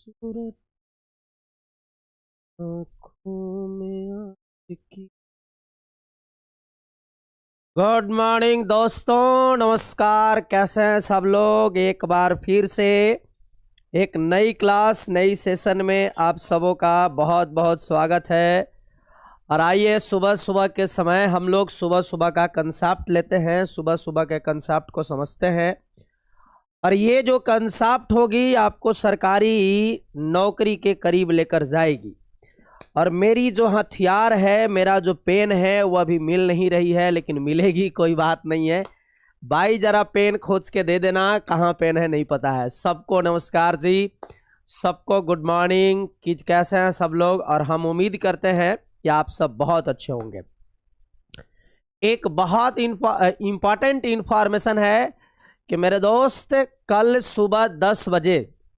खूबसूरत आँखों में आज की। गुड मॉर्निंग दोस्तों, नमस्कार। कैसे हैं सब लोग? एक बार फिर से एक नई क्लास, नई सेशन में आप सबों का बहुत बहुत स्वागत है। और आइए, सुबह सुबह के समय हम लोग सुबह सुबह का कंसेप्ट लेते हैं, सुबह सुबह के कंसेप्ट को समझते हैं। और ये जो कंसेप्ट होगी आपको सरकारी नौकरी के करीब लेकर जाएगी। और मेरी जो हथियार है, मेरा जो पेन है, वो अभी मिल नहीं रही है, लेकिन मिलेगी, कोई बात नहीं है। भाई जरा पेन खोज के दे देना, कहाँ पेन है नहीं पता है। सबको नमस्कार जी, सबको गुड मॉर्निंग। कि कैसे हैं सब लोग? और हम उम्मीद करते हैं कि आप सब बहुत अच्छे होंगे। एक बहुत इंपॉर्टेंट इंफॉर्मेशन है कि मेरे दोस्त, कल सुबह 10 बजे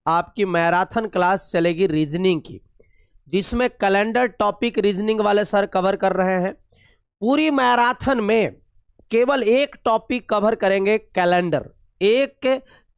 आपकी मैराथन क्लास चलेगी रीजनिंग की, जिसमें कैलेंडर टॉपिक रीजनिंग वाले सर कवर कर रहे हैं। पूरी मैराथन में केवल एक टॉपिक कवर करेंगे, कैलेंडर। एक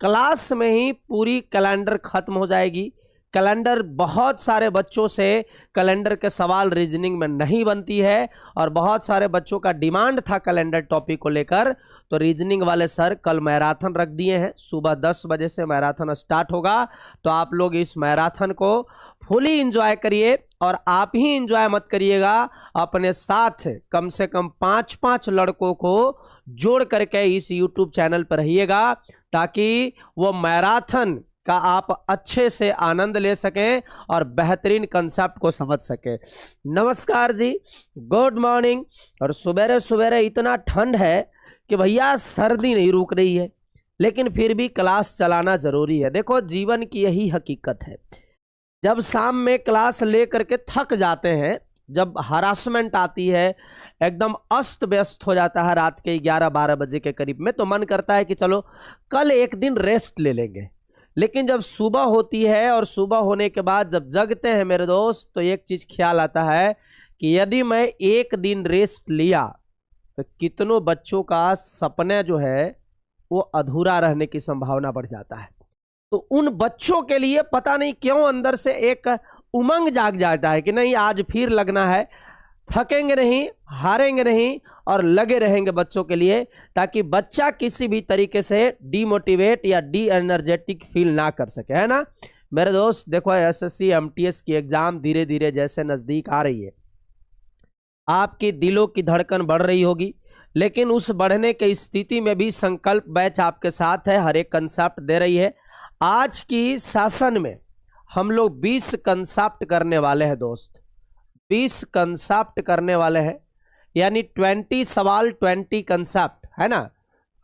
क्लास में ही पूरी कैलेंडर खत्म हो जाएगी। कैलेंडर, बहुत सारे बच्चों से कैलेंडर के सवाल रीजनिंग में नहीं बनती है, और बहुत सारे बच्चों का डिमांड था कैलेंडर टॉपिक को लेकर। तो रीजनिंग वाले सर कल मैराथन रख दिए हैं। सुबह 10 बजे से मैराथन स्टार्ट होगा। तो आप लोग इस मैराथन को फुली एंजॉय करिए, और आप ही एंजॉय मत करिएगा, अपने साथ कम से कम 5-5 लड़कों को जोड़ करके इस YouTube चैनल पर रहिएगा, ताकि वो मैराथन का आप अच्छे से आनंद ले सकें और बेहतरीन कंसेप्ट को समझ सकें। नमस्कार जी, गुड मॉर्निंग। और सुबह सुबह इतना ठंड है कि भैया सर्दी नहीं रुक रही है, लेकिन फिर भी क्लास चलाना जरूरी है। देखो, जीवन की यही हकीकत है। जब शाम में क्लास ले करके थक जाते हैं, जब हरासमेंट आती है, एकदम अस्त व्यस्त हो जाता है रात के 11-12 बजे के करीब में, तो मन करता है कि चलो कल एक दिन रेस्ट ले लेंगे। लेकिन जब सुबह होती है, और सुबह होने के बाद जब जगते हैं मेरे दोस्त, तो एक चीज ख्याल आता है कि यदि मैं एक दिन रेस्ट लिया तो कितनों बच्चों का सपना जो है वो अधूरा रहने की संभावना बढ़ जाता है। तो उन बच्चों के लिए पता नहीं क्यों अंदर से एक उमंग जाग जाता है कि नहीं, आज फिर लगना है, थकेंगे नहीं, हारेंगे नहीं, और लगे रहेंगे बच्चों के लिए, ताकि बच्चा किसी भी तरीके से डीमोटिवेट या डी एनर्जेटिक फील ना कर सके, है ना मेरे दोस्त। देखो, एसएससी एमटीएस की एग्जाम धीरे धीरे जैसे नजदीक आ रही है, आपकी दिलों की धड़कन बढ़ रही होगी, लेकिन उस बढ़ने की स्थिति में भी संकल्प बैच आपके साथ है, हर एक कंसेप्ट दे रही है। आज की सेशन में हम लोग 20 कंसेप्ट करने वाले हैं दोस्त, 20 कंसेप्ट करने वाले हैं, यानी 20 सवाल 20 कंसेप्ट, है ना।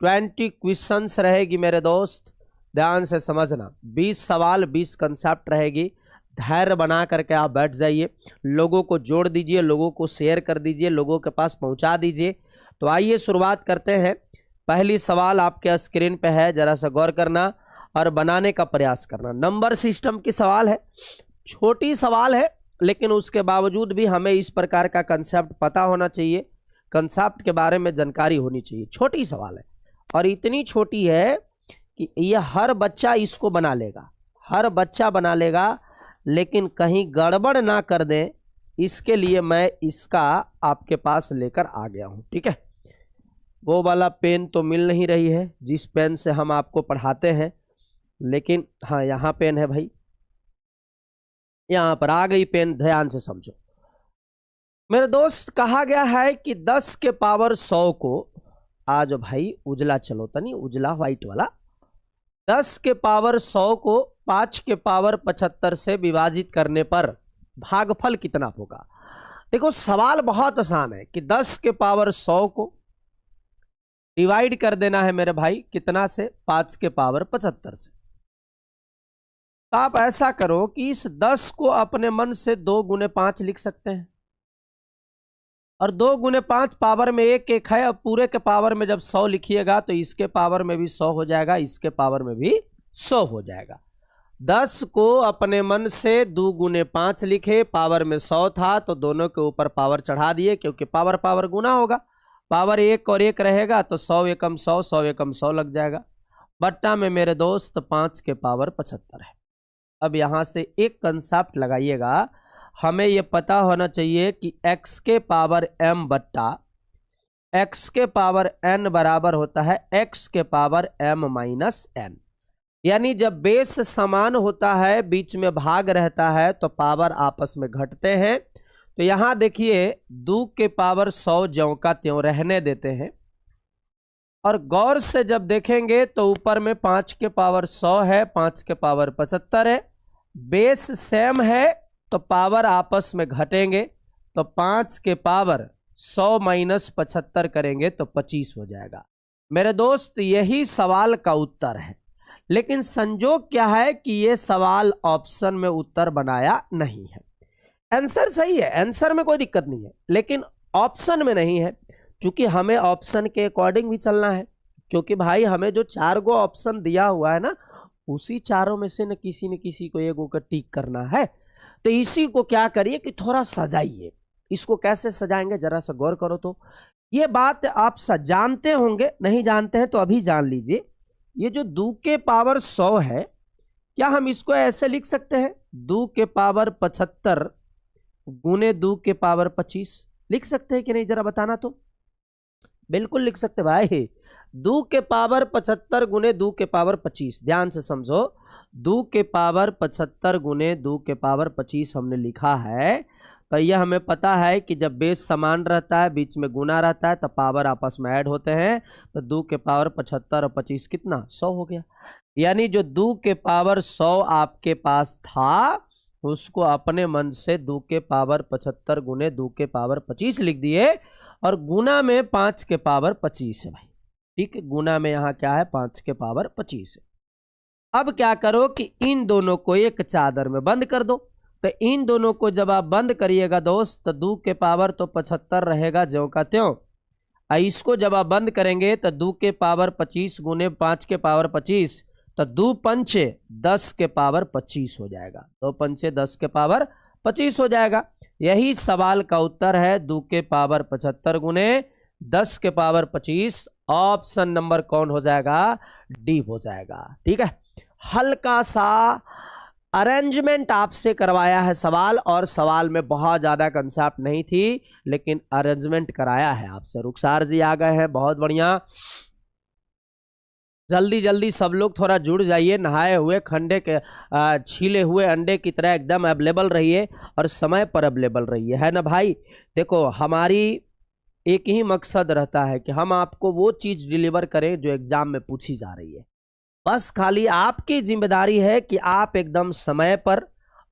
20 क्वेश्चंस रहेगी मेरे दोस्त, ध्यान से समझना। 20 सवाल 20 कंसेप्ट रहेगी। धैर्य बना करके आप बैठ जाइए, लोगों को जोड़ दीजिए, लोगों को शेयर कर दीजिए, लोगों के पास पहुंचा दीजिए। तो आइए शुरुआत करते हैं। पहली सवाल आपके स्क्रीन पे है, जरा सा गौर करना और बनाने का प्रयास करना। नंबर सिस्टम की सवाल है, छोटी सवाल है, लेकिन उसके बावजूद भी हमें इस प्रकार का कंसेप्ट पता होना चाहिए, कंसेप्ट के बारे में जानकारी होनी चाहिए। छोटी सवाल है, और इतनी छोटी है कि यह हर बच्चा इसको बना लेगा, हर बच्चा बना लेगा, लेकिन कहीं गड़बड़ ना कर दें, इसके लिए मैं इसका आपके पास लेकर आ गया हूं। ठीक है, वो वाला पेन तो मिल नहीं रही है जिस पेन से हम आपको पढ़ाते हैं, लेकिन हाँ, यहाँ पेन है भाई, यहाँ पर आ गई पेन, ध्यान से समझो मेरे दोस्त। कहा गया है कि 10 के पावर 100 को, आज भाई उजला चलो तनी, उजला व्हाइट वाला, 10 के पावर 100 को 5 के पावर 75 से विभाजित करने पर भागफल कितना होगा। देखो, सवाल बहुत आसान है कि 10 के पावर 100 को डिवाइड कर देना है मेरे भाई, कितना से? 5 के पावर 75 से। तो आप ऐसा करो कि इस 10 को अपने मन से 2 गुने 5 लिख सकते हैं, और 2 गुने 5 पावर में 1-1 है। अब पूरे के पावर में जब 100 लिखिएगा तो इसके पावर में भी 100 हो जाएगा, इसके पावर में भी 100 हो जाएगा। 10 को अपने मन से 2 गुने 5 लिखे, पावर में 100 था तो दोनों के ऊपर पावर चढ़ा दिए, क्योंकि पावर पावर गुना होगा, पावर 1 और 1 रहेगा तो 100 एकम 100, 100 एकम 100 लग जाएगा। बट्टा में मेरे दोस्त 5 के पावर 75 है। अब यहां से एक कंसेप्ट लगाइएगा, हमें यह पता होना चाहिए कि x के पावर m बट्टा x के पावर n बराबर होता है x के पावर m माइनस n। यानी जब बेस समान होता है, बीच में भाग रहता है, तो पावर आपस में घटते हैं। तो यहां देखिए 2 के पावर 100 ज्यों का त्यों रहने देते हैं, और गौर से जब देखेंगे तो ऊपर में 5 के पावर 100 है, 5 के पावर 75 है, बेस सेम है तो पावर आपस में घटेंगे। तो 5 के पावर 100 माइनस 75 करेंगे तो 25 हो जाएगा। मेरे दोस्त यही सवाल का उत्तर है, लेकिन संजोग क्या है कि यह सवाल ऑप्शन में उत्तर बनाया नहीं है। आंसर सही है, आंसर में कोई दिक्कत नहीं है, लेकिन ऑप्शन में नहीं है, क्योंकि हमें ऑप्शन के अकॉर्डिंग भी चलना है। क्योंकि भाई हमें जो 4 गो ऑप्शन दिया हुआ है ना, उसी चारों में से न किसी को एक को टिक करना है। तो इसी को क्या करिए कि थोड़ा सजाइए। इसको कैसे सजाएंगे जरा सा गौर करो। तो ये बात आप जानते होंगे, नहीं जानते हैं तो अभी जान लीजिए। ये जो 2 के पावर 100 है, क्या हम इसको ऐसे लिख सकते हैं 2 के पावर 75 गुने 2 के पावर 25? लिख सकते हैं कि नहीं, जरा बताना। तो बिल्कुल लिख सकते भाई। 2 के पावर 75 गुने 2 के पावर 25, ध्यान से समझो। 2 के पावर 75 गुने 2 के पावर 25 हमने लिखा है, तो यह हमें पता है कि जब बेस समान रहता है, बीच में गुना रहता है, तो पावर आपस में ऐड होते हैं। तो 2 के पावर 75 और 25 कितना, 100 हो गया। यानी जो 2 के पावर 100 आपके पास था, उसको अपने मन से 2 के पावर 75 गुने 2 के पावर 25 लिख दिए, और गुना में 5 के पावर 25 है भाई। ठीक है, गुना में यहाँ क्या है, 5 के पावर 25 है। अब क्या करो कि इन दोनों को एक चादर में बंद कर दो। तो इन दोनों को जब आप बंद करिएगा दोस्त, तो 2 के पावर तो 75 रहेगा ज्यों का त्यों। इसको जब आप बंद करेंगे तो 2 के पावर 25 गुने 5 के पावर 25, तो 2 पंचे 10 के पावर 25 हो जाएगा। 2 पंचे 10 के पावर 25 हो जाएगा। यही सवाल का उत्तर है, 2 के पावर 75 गुने 10 के पावर 25। ऑप्शन नंबर कौन हो जाएगा, डी हो जाएगा। ठीक है, हल्का सा अरेंजमेंट आपसे करवाया है सवाल, और सवाल में बहुत ज्यादा कंसेप्ट नहीं थी, लेकिन अरेंजमेंट कराया है आपसे। रुखसार जी आ गए हैं, बहुत बढ़िया। जल्दी जल्दी सब लोग थोड़ा जुड़ जाइए। नहाए हुए खंडे के छीले हुए अंडे की तरह एकदम अवेलेबल रहिए, और समय पर अवेलेबल रहिए, है ना भाई। देखो हमारी एक ही मकसद रहता है कि हम आपको वो चीज डिलीवर करें जो एग्जाम में पूछी जा रही है। बस खाली आपकी जिम्मेदारी है कि आप एकदम समय पर,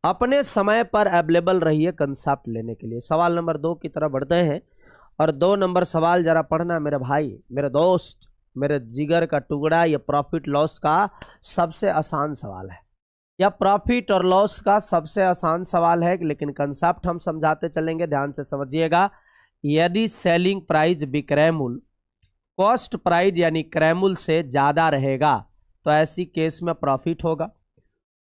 अपने समय पर अवेलेबल रहिए कंसेप्ट लेने के लिए। सवाल नंबर 2 की तरफ बढ़ते हैं, और 2 नंबर सवाल जरा पढ़ना मेरे भाई, मेरे दोस्त, मेरे जिगर का टुकड़ा। यह प्रॉफिट लॉस का सबसे आसान सवाल है। यह प्रॉफिट और लॉस का सबसे आसान सवाल है, लेकिन कंसेप्ट हम समझाते चलेंगे, ध्यान से समझिएगा। यदि सेलिंग प्राइस विक्रय मूल्य कॉस्ट प्राइस यानी क्रय मूल्य से ज्यादा रहेगा, तो ऐसी केस में प्रॉफिट होगा।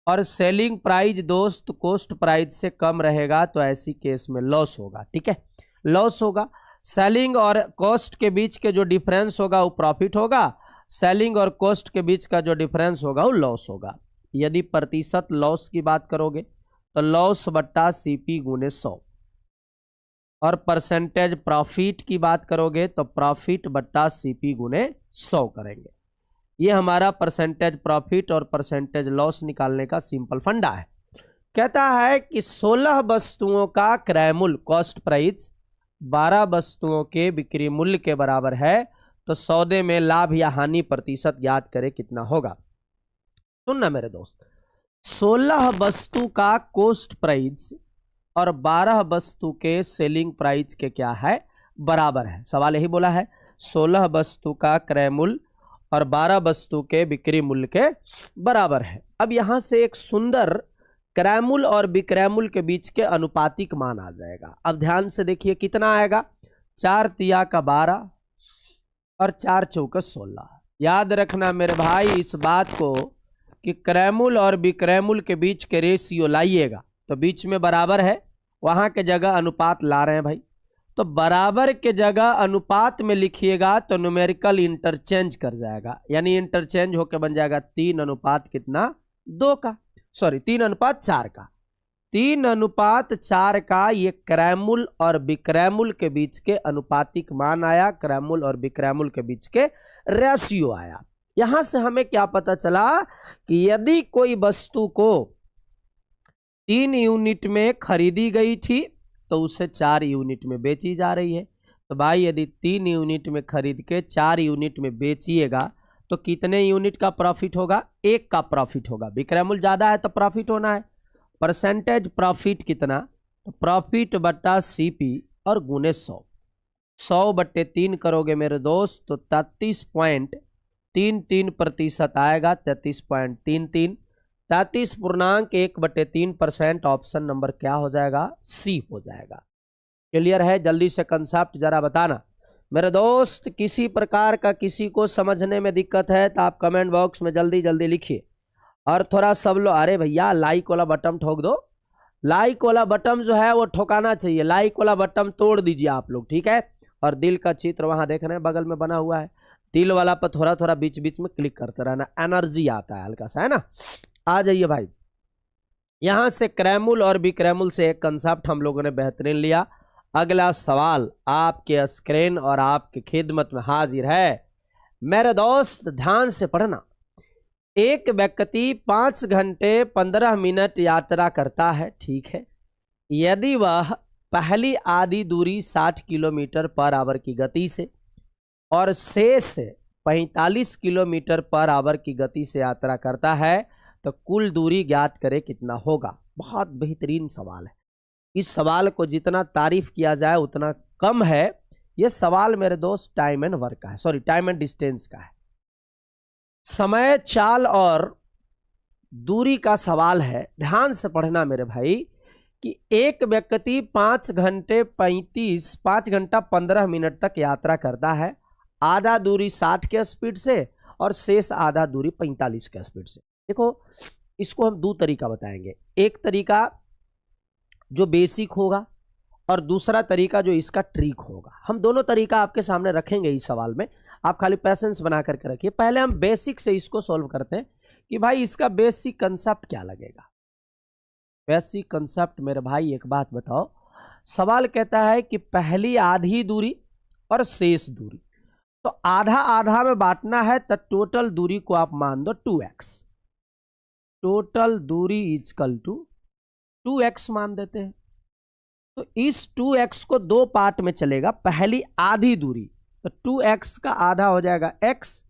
और सेलिंग प्राइस दोस्त कॉस्ट प्राइस से कम रहेगा, तो ऐसी केस में लॉस होगा। ठीक है, लॉस होगा। सेलिंग और कॉस्ट के बीच के जो डिफरेंस होगा वो प्रॉफिट होगा, सेलिंग और कॉस्ट के बीच का जो डिफरेंस होगा वो लॉस होगा। यदि प्रतिशत लॉस की बात करोगे तो लॉस बट्टा सीपी गुने 100, और परसेंटेज प्रॉफिट की बात करोगे तो प्रॉफिट बट्टा सीपी गुने 100 करेंगे। ये हमारा परसेंटेज प्रॉफिट और परसेंटेज लॉस निकालने का सिंपल फंडा है। कहता है कि 16 वस्तुओं का क्रय मूल्य कॉस्ट प्राइस 12 वस्तुओं के बिक्री मूल्य के बराबर है, तो सौदे में लाभ या हानि प्रतिशत ज्ञात करें कितना होगा। सुनना मेरे दोस्त, 16 वस्तु का कॉस्ट प्राइस और 12 वस्तु के सेलिंग प्राइस के क्या है, बराबर है। सवाल यही बोला है, 16 वस्तु का क्रय मूल्य और 12 वस्तु के बिक्री मूल्य के बराबर है। अब यहां से एक सुंदर क्रय मूल्य और विक्रय मूल्य के बीच के अनुपातिक मान आ जाएगा। अब ध्यान से देखिए कितना आएगा, 4 तिया का 12 और 4 चौका 16। याद रखना मेरे भाई इस बात को कि क्रय मूल्य और विक्रय मूल्य के बीच के रेशियो लाइएगा तो बीच में बराबर है, वहां के जगह अनुपात ला रहे हैं भाई, तो बराबर के जगह अनुपात में लिखिएगा तो न्यूमेरिकल इंटरचेंज कर जाएगा, यानी इंटरचेंज होकर बन जाएगा 3 अनुपात कितना 2 का। सॉरी 3:4 का, 3:4 का ये क्रैमुल और विक्रैमुल के बीच के अनुपातिक मान आया, क्रैमुल और विक्रैमुल के बीच के रेशियो आया। यहां से हमें क्या पता चला कि यदि कोई वस्तु को 3 यूनिट में खरीदी गई थी तो उसे 4 यूनिट में बेची जा रही है। तो भाई यदि 3 यूनिट में खरीद के 4 यूनिट में बेचिएगा तो कितने यूनिट का प्रॉफिट होगा? 1 का प्रॉफिट होगा। विक्रैमुल ज्यादा है तो प्रॉफिट होना है। परसेंटेज प्रॉफिट कितना? तो प्रॉफिट बट्टा सीपी और गुने 100, 100/3 करोगे मेरे दोस्त तो 33.33% आएगा। 33.33, 33.1/3% ऑप्शन नंबर क्या हो जाएगा? सी हो जाएगा। क्लियर है? जल्दी से कंसेप्ट जरा बताना मेरे दोस्त। किसी प्रकार का किसी को समझने में दिक्कत है तो आप कमेंट बॉक्स में जल्दी जल्दी लिखिए। और थोड़ा सब लोग, अरे भैया लाइक वाला बटन ठोक दो, लाइक वाला बटन जो है वो ठोकाना चाहिए, लाइक वाला बटन तोड़ दीजिए आप लोग, ठीक है। और दिल का चित्र वहां देख रहे हैं बगल में बना हुआ है, दिल वाला पर थोड़ा थोड़ा बीच बीच में क्लिक करते रहना, एनर्जी आता है हल्का सा, है ना। आ जाइए भाई, यहां से क्रैमुल और विक्रैमुल से एक कंसेप्ट हम लोगों ने बेहतरीन लिया। अगला सवाल आपके स्क्रीन और आपके खिदमत में हाजिर है। मेरे दोस्त ध्यान से पढ़ना। एक व्यक्ति 5 घंटे 15 मिनट यात्रा करता है, ठीक है। यदि वह पहली आधी दूरी 60 किलोमीटर पर आवर की गति से और शेष 45 किलोमीटर पर आवर की गति से यात्रा करता है तो कुल दूरी ज्ञात करे कितना होगा। बहुत बेहतरीन सवाल है। इस सवाल को जितना तारीफ किया जाए उतना कम है। यह सवाल मेरे दोस्त टाइम एंड वर्क का है, सॉरी टाइम एंड डिस्टेंस का है। समय, चाल और दूरी का सवाल है। ध्यान से पढ़ना मेरे भाई कि एक व्यक्ति 5 घंटा 15 मिनट तक यात्रा करता है। आधा दूरी 60 के स्पीड से और शेष आधा दूरी 45 के स्पीड से। देखो इसको हम 2 तरीका बताएंगे। एक तरीका जो बेसिक होगा और दूसरा तरीका जो इसका ट्रिक होगा। हम दोनों तरीका आपके सामने रखेंगे इस सवाल में, आप खाली पैसेंस बना करके रखिए। पहले हम बेसिक से इसको सॉल्व करते हैं कि भाई इसका बेसिक कंसेप्ट क्या लगेगा। बेसिक कंसेप्ट मेरे भाई एक बात बताओ, सवाल कहता है कि पहली आधी दूरी और शेष दूरी, तो आधा आधा में बांटना है तो टोटल दूरी को आप मान दो 2x। टोटल दूरी इजकल टू 2x मान देते हैं। तो इस 2x को 2 पार्ट में चलेगा। पहली आधी दूरी तो 2x का आधा हो जाएगा x,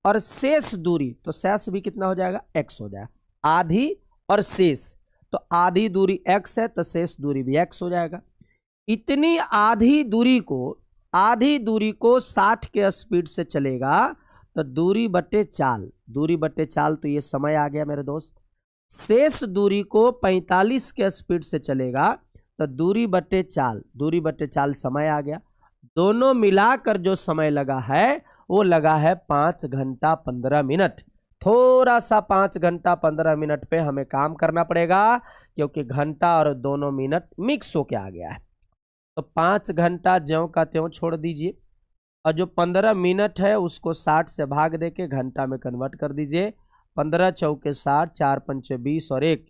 और शेष दूरी तो शेष भी कितना हो जाएगा? x हो जाएगा। आधी और शेष, तो आधी दूरी x है तो शेष दूरी भी x हो जाएगा। इतनी आधी दूरी को 60 के स्पीड से चलेगा तो दूरी बटे चाल, दूरी बटे चाल तो ये समय आ गया मेरे दोस्त। शेष दूरी को 45 के स्पीड से चलेगा तो दूरी बटे चाल, दूरी बटे चाल समय आ गया। दोनों मिलाकर जो समय लगा है वो लगा है 5 घंटा 15 मिनट। थोड़ा सा 5 घंटा 15 मिनट पे हमें काम करना पड़ेगा क्योंकि घंटा और दोनों मिनट मिक्स होके आ गया है। तो 5 घंटा ज्यों का त्यों छोड़ दीजिए और जो 15 मिनट है उसको 60 से भाग देके घंटा में कन्वर्ट कर दीजिए। 15 चौके 60, 4 पंचे 20 और 1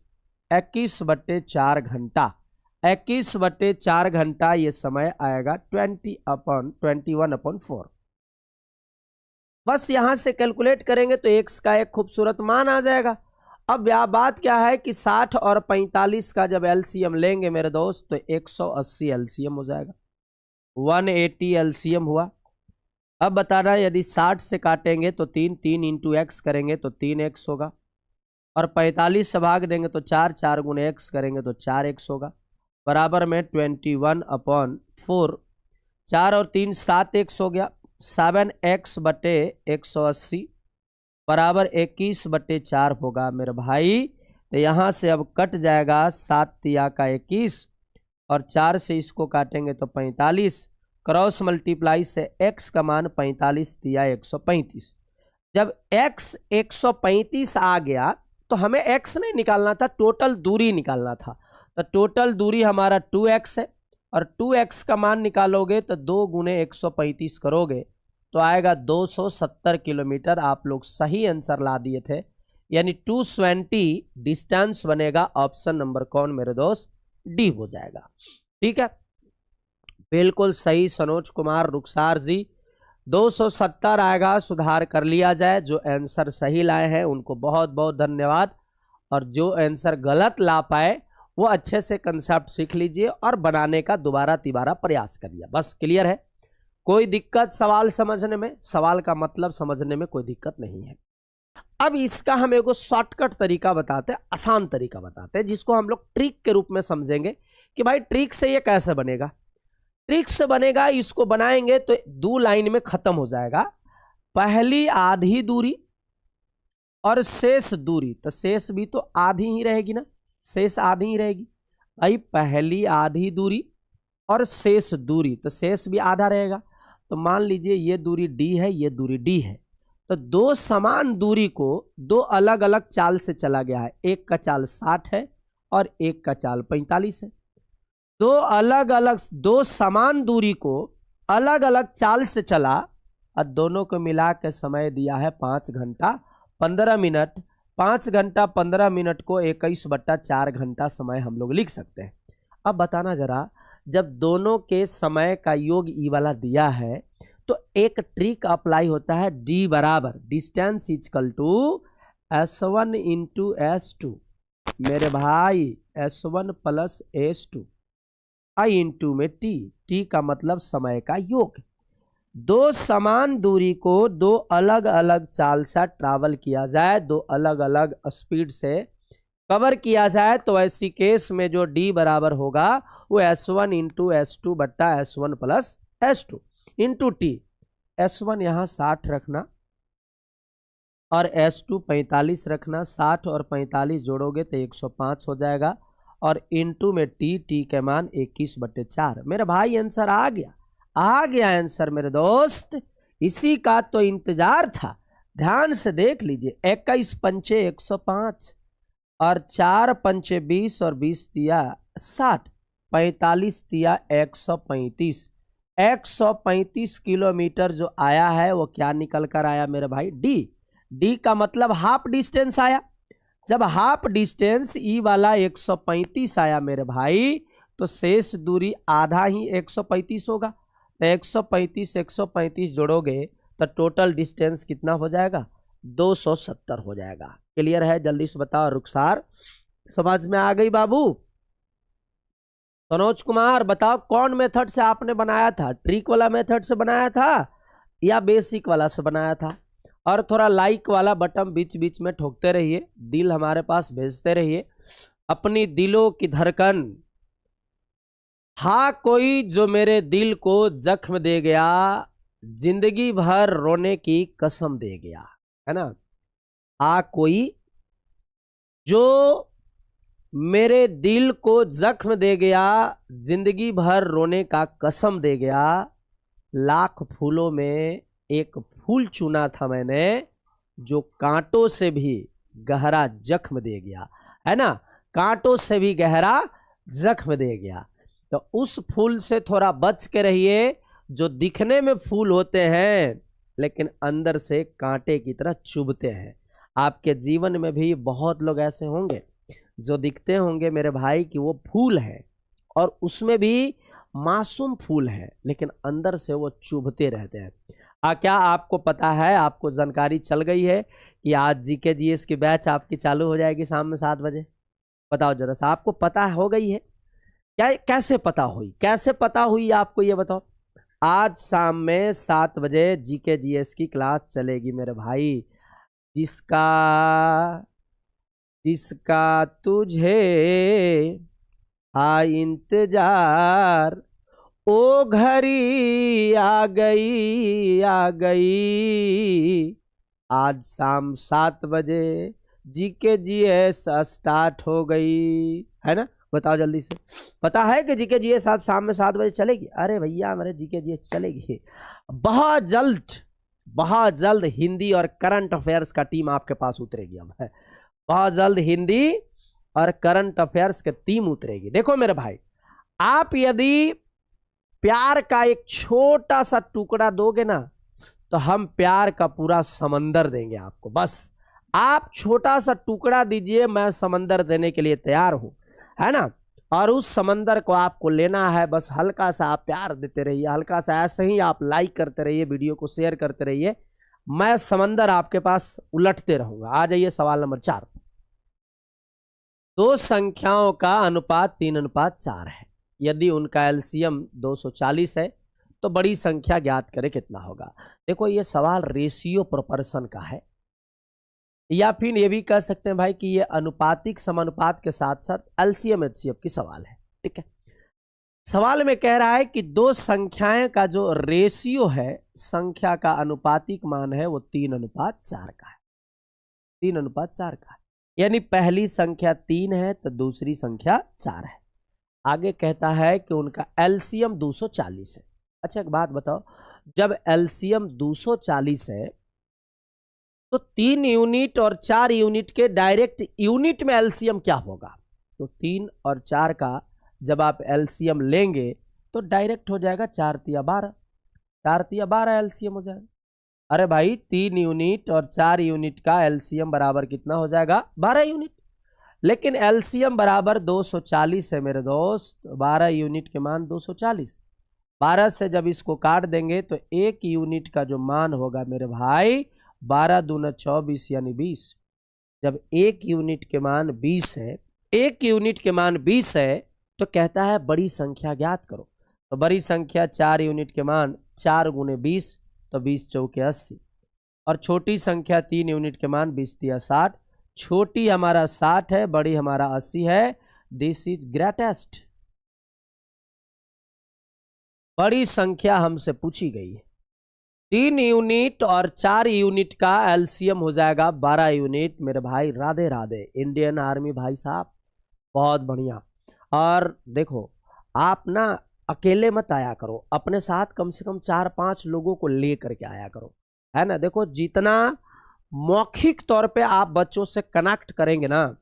21/4 घंटा। 21/4 घंटा ये समय आएगा 21/4। बस यहां से कैलकुलेट करेंगे तो x का एक खूबसूरत मान आ जाएगा। अब यह बात क्या है कि 60 और 45 का जब एलसीएम लेंगे मेरे दोस्त तो 180 एलसीएम हो जाएगा, 180 एलसीएम हुआ। अब बताना यदि 60 से काटेंगे तो 3 × x करेंगे तो 3x होगा, और 45 से भाग देंगे तो 4 × x करेंगे तो 4x होगा, बराबर में 21/4। 4 और 3 7x हो गया, 7x/180 बराबर 21/4 होगा मेरे भाई। तो यहाँ से अब कट जाएगा 7 तिया का 21 और 4 से इसको काटेंगे तो 45, क्रॉस मल्टीप्लाई से x का मान 45 तिया 135। जब x 135 आ गया तो हमें x नहीं निकालना था, टोटल दूरी निकालना था। तो टोटल दूरी हमारा 2x है और 2x का मान निकालोगे तो 2 × 135 करोगे तो आएगा 270 किलोमीटर। आप लोग सही आंसर ला दिए थे। यानी 220 डिस्टेंस बनेगा। ऑप्शन नंबर कौन मेरे दोस्त? डी हो जाएगा। ठीक है, बिल्कुल सही सनोज कुमार रुखसार जी, 270 आएगा। सुधार कर लिया जाए। जो आंसर सही लाए हैं उनको बहुत बहुत धन्यवाद, और जो आंसर गलत ला पाए वो अच्छे से कंसेप्ट सीख लीजिए और बनाने का दोबारा तिबारा प्रयास करिए। बस क्लियर है? कोई दिक्कत सवाल समझने में, सवाल का मतलब समझने में कोई दिक्कत नहीं है। अब इसका हम एक शॉर्टकट तरीका बताते हैं, आसान तरीका बताते हैं, जिसको हम लोग ट्रिक के रूप में समझेंगे कि भाई ट्रिक से ये कैसे बनेगा। ट्रिक से बनेगा, इसको बनाएंगे तो 2 लाइन में खत्म हो जाएगा। पहली आधी दूरी और शेष दूरी, तो शेष भी तो आधी ही रहेगी ना, शेष आधी ही रहेगी भाई। पहली आधी दूरी और शेष दूरी, तो शेष भी आधा रहेगा। तो मान लीजिए ये दूरी d है, ये दूरी d है, तो 2 समान दूरी को 2 अलग अलग चाल से चला गया है। एक का चाल 60 है और एक का चाल 45 है। 2 समान दूरी को अलग अलग चाल से चला और दोनों को मिला के समय दिया है 5 घंटा 15 मिनट। 5 घंटा 15 मिनट को 21/4 घंटा समय हम लोग लिख सकते हैं। अब बताना जरा, जब दोनों के समय का योग ई वाला दिया है तो एक ट्रिक अप्लाई होता है, d बराबर distance equal to S1 into S2। मेरे भाई S1 प्लस S2 आई इंटू में t का मतलब समय का योग। 2 समान दूरी को 2 अलग अलग चाल से ट्रैवल किया जाए, 2 अलग अलग स्पीड से कवर किया जाए, तो ऐसी केस में जो d बराबर होगा वो S1 इंटू S2 बट्टा S1 plus S2 into t। S1 यहाँ 60 रखना और S2 45 रखना। 60 और 45 जोड़ोगे तो 105 हो जाएगा, और इंटू में t के मान 21/4। मेरे भाई आंसर आ गया आंसर मेरे दोस्त। इसी का तो इंतजार था। ध्यान से देख लीजिए, 21 पंचे 105 और 4 पंचे 20 और 20 तिया 60, 45 तिया 135। 135 किलोमीटर जो आया है वो क्या निकल कर आया मेरे भाई? डी का मतलब हाफ डिस्टेंस आया। जब हाफ डिस्टेंस ई वाला 135 आया मेरे भाई, तो शेष दूरी आधा ही 135 होगा। तो 135 जोड़ोगे तो टोटल डिस्टेंस कितना हो जाएगा? 270 हो जाएगा। क्लियर है? जल्दी से बताओ रुखसार, समझ में आ गई बाबू? सनोज कुमार बताओ, कौन मेथड से आपने बनाया था? ट्रिक वाला मेथड से बनाया था या बेसिक वाला से बनाया था? और थोड़ा लाइक वाला बटन बीच बीच में ठोकते रहिए, दिल हमारे पास भेजते रहिए। अपनी दिलों की धड़कन, हाँ कोई जो मेरे दिल को जख्म दे गया, जिंदगी भर रोने की कसम दे गया, है ना? हाँ कोई जो मेरे दिल को जख्म दे गया, जिंदगी भर रोने का कसम दे गया। लाख फूलों में एक फूल चुना था मैंने, जो कांटों से भी गहरा जख्म दे गया, है ना? कांटों से भी गहरा जख्म दे गया। तो उस फूल से थोड़ा बच के रहिए, जो दिखने में फूल होते हैं लेकिन अंदर से कांटे की तरह चुभते हैं। आपके जीवन में भी बहुत लोग ऐसे होंगे जो दिखते होंगे मेरे भाई कि वो फूल है, और उसमें भी मासूम फूल है, लेकिन अंदर से वो चुभते रहते हैं। क्या आपको पता है, आपको जानकारी चल गई है कि आज जीके जीएस की बैच आपकी चालू हो जाएगी शाम में 7 बजे? बताओ जरा सा, आपको पता हो गई है क्या? कैसे पता हुई, कैसे पता हुई आपको ये बताओ? आज शाम में 7 बजे जीके जीएस की क्लास चलेगी मेरे भाई। जिसका तुझे इंतजार, ओ घड़ी आ गई आज शाम 7 बजे जीके जीएस स्टार्ट हो गई, है ना? बताओ जल्दी से, पता है कि जीके जीएस आज शाम में 7 बजे चलेगी? अरे भैया हमारे जीके जीएस चलेगी बहुत जल्द हिंदी और करंट अफेयर्स का टीम आपके पास उतरेगी। अब है बहुत जल्द हिंदी और करंट अफेयर्स की टीम उतरेगी। देखो मेरे भाई, आप यदि प्यार का एक छोटा सा टुकड़ा दोगे ना, तो हम प्यार का पूरा समंदर देंगे आपको। बस आप छोटा सा टुकड़ा दीजिए, मैं समंदर देने के लिए तैयार हूं, है ना। और उस समंदर को आपको लेना है, बस हल्का सा आप प्यार देते रहिए, हल्का सा ऐसे ही आप लाइक करते रहिए, वीडियो को शेयर करते रहिए, मैं समंदर आपके पास उलटते रहूंगा। आ जाइए सवाल नंबर 4। दो संख्याओं का अनुपात 3:4 है, यदि उनका एलसीएम 240 है तो बड़ी संख्या ज्ञात करें कितना होगा। देखो ये सवाल रेशियो प्रोपोर्शन का है, या फिर ये भी कह सकते हैं भाई कि ये अनुपातिक समानुपात के साथ साथ एलसीएम एचसीएफ की सवाल है। ठीक है, सवाल में कह रहा है कि दो संख्याएं का जो रेशियो है, संख्या का अनुपातिक मान है वो 3:4 का है, 3:4 का है। यानी पहली संख्या 3 है तो दूसरी संख्या 4 है। आगे कहता है कि उनका एलसीएम 240 है। अच्छा एक बात बताओ, जब एलसीएम 240 है तो 3 यूनिट और 4 यूनिट के डायरेक्ट यूनिट में एलसीएम क्या होगा? तो 3 और 4 का जब आप एलसीएम लेंगे तो डायरेक्ट हो जाएगा 4 तिया 12, 4 तिया 12 एलसीएम हो जाएगा। अरे भाई 3 यूनिट और 4 यूनिट का एलसीएम बराबर कितना हो जाएगा? 12 यूनिट। लेकिन एलसीएम बराबर 240 है मेरे दोस्त, 12 यूनिट के मान 240, 12 से जब इसको काट देंगे तो 1 यूनिट का जो मान होगा मेरे भाई 12 दूना 24 यानी 20। जब 1 यूनिट के मान 20 है, 1 यूनिट के मान 20 है तो कहता है बड़ी संख्या ज्ञात करो। तो बड़ी संख्या 4 यूनिट के मान 4 गुने 20 तो 20 चौके 80, और छोटी संख्या 3 यूनिट के मान 20 तिया 60। छोटी हमारा 60 है, बड़ी हमारा 80 है। This is greatest. बड़ी संख्या हमसे पूछी गई है, 3 यूनिट और 4 यूनिट का एलसीएम हो जाएगा 12 यूनिट। मेरे भाई राधे राधे, इंडियन आर्मी भाई साहब बहुत बढ़िया। और देखो आप ना अकेले मत आया करो, अपने साथ कम से कम 4-5 लोगों को ले करके आया करो, है ना। देखो जितना मौखिक तौर पे आप बच्चों से कनेक्ट करेंगे ना,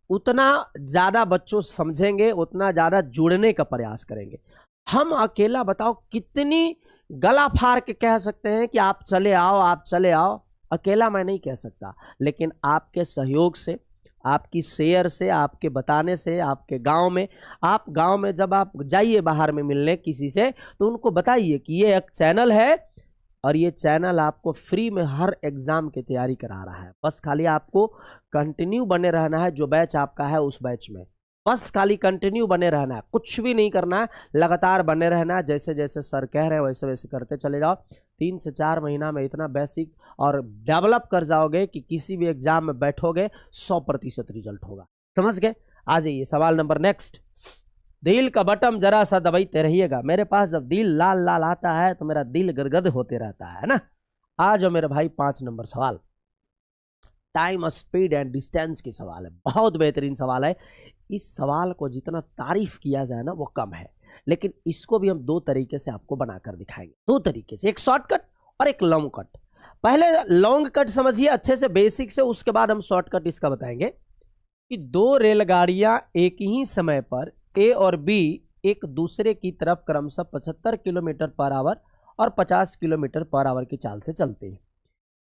उतना ज्यादा बच्चों समझेंगे, उतना ज्यादा जुड़ने का प्रयास करेंगे। हम अकेला बताओ कितनी गला फाड़ के कह सकते हैं कि आप चले आओ, आप चले आओ, अकेला मैं नहीं कह सकता। लेकिन आपके सहयोग से, आपकी शेयर से, आपके बताने से, आपके गांव में जब आप जाइए बाहर में मिलने किसी से, तो उनको बताइए कि ये एक चैनल है और ये चैनल आपको फ्री में हर एग्जाम की तैयारी करा रहा है। बस खाली आपको कंटिन्यू बने रहना है, जो बैच आपका है उस बैच में बस खाली कंटिन्यू बने रहना है, कुछ भी नहीं करना है, लगातार बने रहना है। जैसे जैसे सर कह रहे हैं वैसे वैसे करते चले जाओ। 3 से 4 महीना में इतना बेसिक और डेवलप कर जाओगे कि किसी भी एग्जाम में बैठोगे 100% रिजल्ट होगा। समझ गए? आ जाइए सवाल नंबर नेक्स्ट। दिल का बटन जरा सा दबाते रहिएगा। मेरे पास जब दिल लाल लाल आता है तो मेरा दिल गदगद होते रहता है ना। आ जाओ मेरे भाई 5 नंबर सवाल, टाइम, स्पीड एंड डिस्टेंस की सवाल है। बहुत बेहतरीन सवाल है। इस सवाल को जितना तारीफ किया जाए ना वो कम है, लेकिन इसको भी हम 2 तरीके से आपको बनाकर दिखाएंगे। 2 तरीके से, एक शॉर्टकट और एक लॉन्ग कट। पहले लॉन्ग कट समझिए अच्छे से बेसिक से, उसके बाद हम शॉर्टकट इसका बताएंगे कि 2 रेलगाड़ियां एक ही समय पर ए और बी एक दूसरे की तरफ क्रमशः 75 किलोमीटर पर आवर और 50 किलोमीटर पर आवर की चाल से चलते हैं।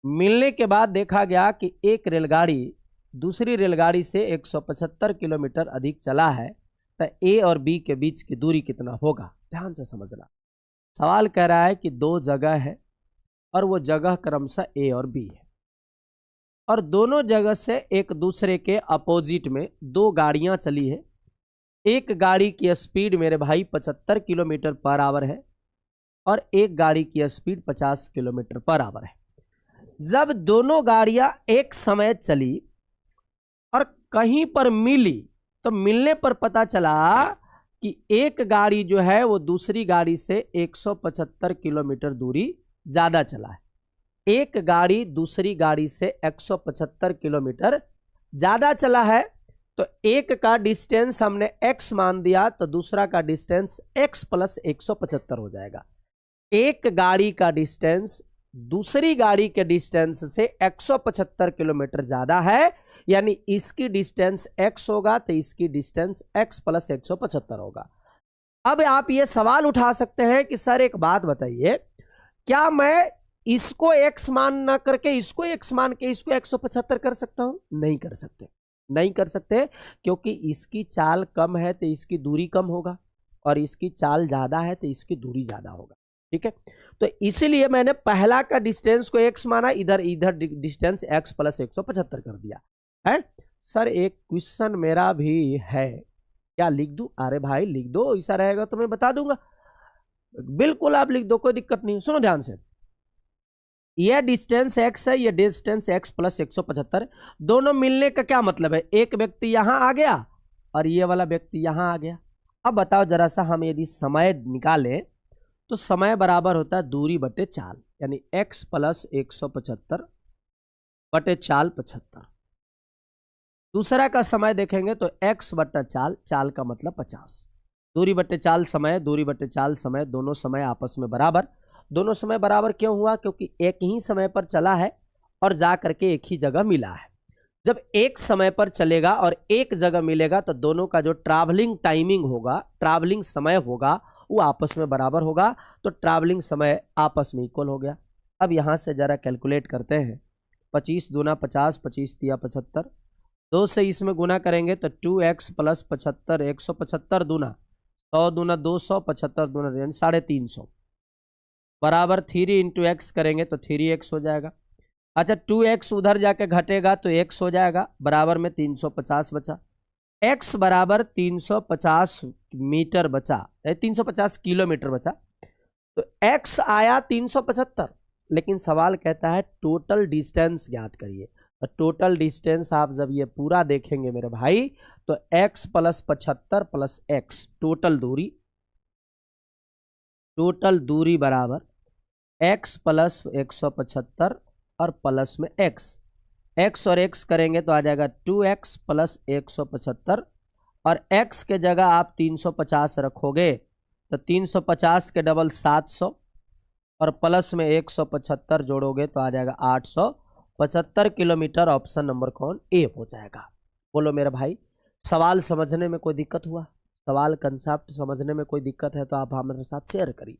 मिलने के बाद देखा गया कि एक रेलगाड़ी दूसरी रेलगाड़ी से 175 किलोमीटर अधिक चला है, तो ए और बी के बीच की दूरी कितना होगा? ध्यान से समझना। सवाल कह रहा है कि 2 जगह है और वो जगह क्रमशः ए और बी है, और दोनों जगह से एक दूसरे के अपोजिट में 2 गाड़ियां चली है। एक गाड़ी की स्पीड मेरे भाई 75 किलोमीटर पर आवर है और एक गाड़ी की स्पीड 50 किलोमीटर पर आवर है। जब दोनों गाड़ियां एक समय चली और कहीं पर मिली, तो मिलने पर पता चला कि एक गाड़ी जो है वो दूसरी गाड़ी से 175 किलोमीटर दूरी ज्यादा चला है। एक गाड़ी दूसरी गाड़ी से 175 किलोमीटर ज्यादा चला है, तो एक का डिस्टेंस हमने x मान दिया, तो दूसरा का डिस्टेंस x प्लस 175 हो जाएगा। एक गाड़ी का डिस्टेंस दूसरी गाड़ी के डिस्टेंस से 175 किलोमीटर ज्यादा है, यानी इसकी डिस्टेंस x होगा तो इसकी डिस्टेंस x प्लस 175 होगा। अब आप ये सवाल उठा सकते हैं कि सर एक बात बताइए, क्या मैं इसको x मान ना करके इसको x मान के इसको 175 कर सकता हूं? नहीं कर सकते, नहीं कर सकते, क्योंकि इसकी चाल कम है तो इसकी दूरी कम होगा, और इसकी चाल ज्यादा है तो इसकी दूरी ज्यादा होगा। ठीक है, तो इसीलिए मैंने पहला का डिस्टेंस को x माना, इधर इधर डिस्टेंस x प्लस 175 कर दिया है। सर एक क्वेश्चन मेरा भी है, क्या लिख दूं? अरे भाई लिख दो, ऐसा रहेगा तो मैं बता दूंगा, बिल्कुल आप लिख दो, कोई दिक्कत नहीं। सुनो ध्यान से, यह डिस्टेंस x है, यह डिस्टेंस x प्लस 175, दोनों मिलने का क्या मतलब है? एक व्यक्ति यहां आ गया और ये वाला व्यक्ति यहां आ गया। अब बताओ जरा सा, हम यदि समय निकालें तो समय बराबर होता है दूरी बटे चाल, यानी x प्लस 175 बटे चाल 75। दूसरा का समय देखेंगे तो x बटा चाल, चाल का मतलब 50। दूरी बटे चाल समय, दूरी बटे चाल समय, दोनों समय आपस में बराबर। दोनों समय बराबर क्यों हुआ? क्योंकि एक ही समय पर चला है और जा करके एक ही जगह मिला है। जब एक समय पर चलेगा और एक जगह मिलेगा तो दोनों का जो ट्रैवलिंग टाइमिंग होगा, ट्रैवलिंग समय होगा, वो आपस में बराबर होगा, तो ट्रैवलिंग समय आपस में इक्वल हो गया। अब यहां से जरा कैलकुलेट करते हैं, 25 दूना 50, 25 तिया 75, 2 से इसमें गुना करेंगे तो 2x प्लस 75, 175 दूना 100 दूना 200, 75 दूना यानी 350 बराबर 3 इंटू एक्स करेंगे तो 3x हो जाएगा। अच्छा 2x उधर जाके घटेगा तो x हो जाएगा, बराबर में 350 बचा। x बराबर 350 मीटर बचा, 350 किलोमीटर बचा, तो x आया 375। लेकिन सवाल कहता है टोटल डिस्टेंस ज्ञात करिए। तो टोटल डिस्टेंस आप जब ये पूरा देखेंगे मेरे भाई तो x plus 75 plus x, total दूरी बराबर x प्लस 175 और प्लस में x और x करेंगे तो आ जाएगा 2x प्लस 175, और x के जगह आप 350 रखोगे तो 350 के डबल 700 और प्लस में 175 जोड़ोगे तो आ जाएगा 875 किलोमीटर। ऑप्शन नंबर कौन? ए हो जाएगा। बोलो मेरे भाई, सवाल समझने में कोई दिक्कत हुआ? सवाल कंसेप्ट समझने में कोई दिक्कत है तो आप हमारे साथ शेयर करिए।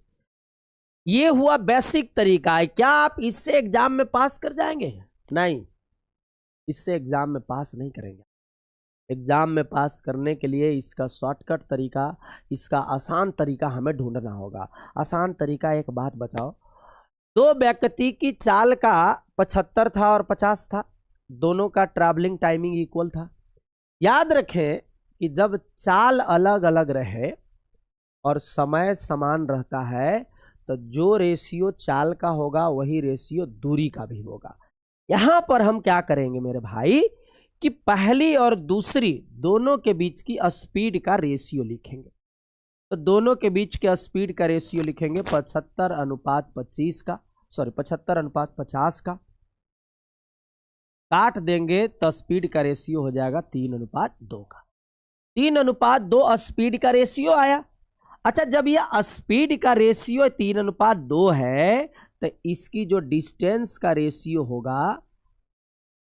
ये हुआ बेसिक तरीका है। क्या आप इससे एग्जाम में पास कर जाएंगे? नहीं, इससे एग्जाम में पास नहीं करेंगे। एग्जाम में पास करने के लिए इसका शॉर्टकट तरीका, इसका आसान तरीका हमें ढूंढना होगा। आसान तरीका एक बात बताओ, दो व्यक्ति की चाल का 75 था और 50 था, दोनों का ट्रैवलिंग टाइमिंग इक्वल था। याद रखें कि जब चाल अलग अलग रहे और समय समान रहता है तो जो रेशियो चाल का होगा वही रेशियो दूरी का भी होगा। यहां पर हम क्या करेंगे मेरे भाई कि पहली और दूसरी दोनों के बीच की स्पीड का रेशियो लिखेंगे। तो दोनों के बीच के स्पीड का रेशियो लिखेंगे 75:25 का, सॉरी 75:50 का, काट देंगे तो स्पीड का रेशियो हो जाएगा 3:2 का। 3:2 स्पीड का रेशियो आया। अच्छा, जब ये स्पीड का रेशियो 3:2 है तो इसकी जो डिस्टेंस का रेशियो होगा,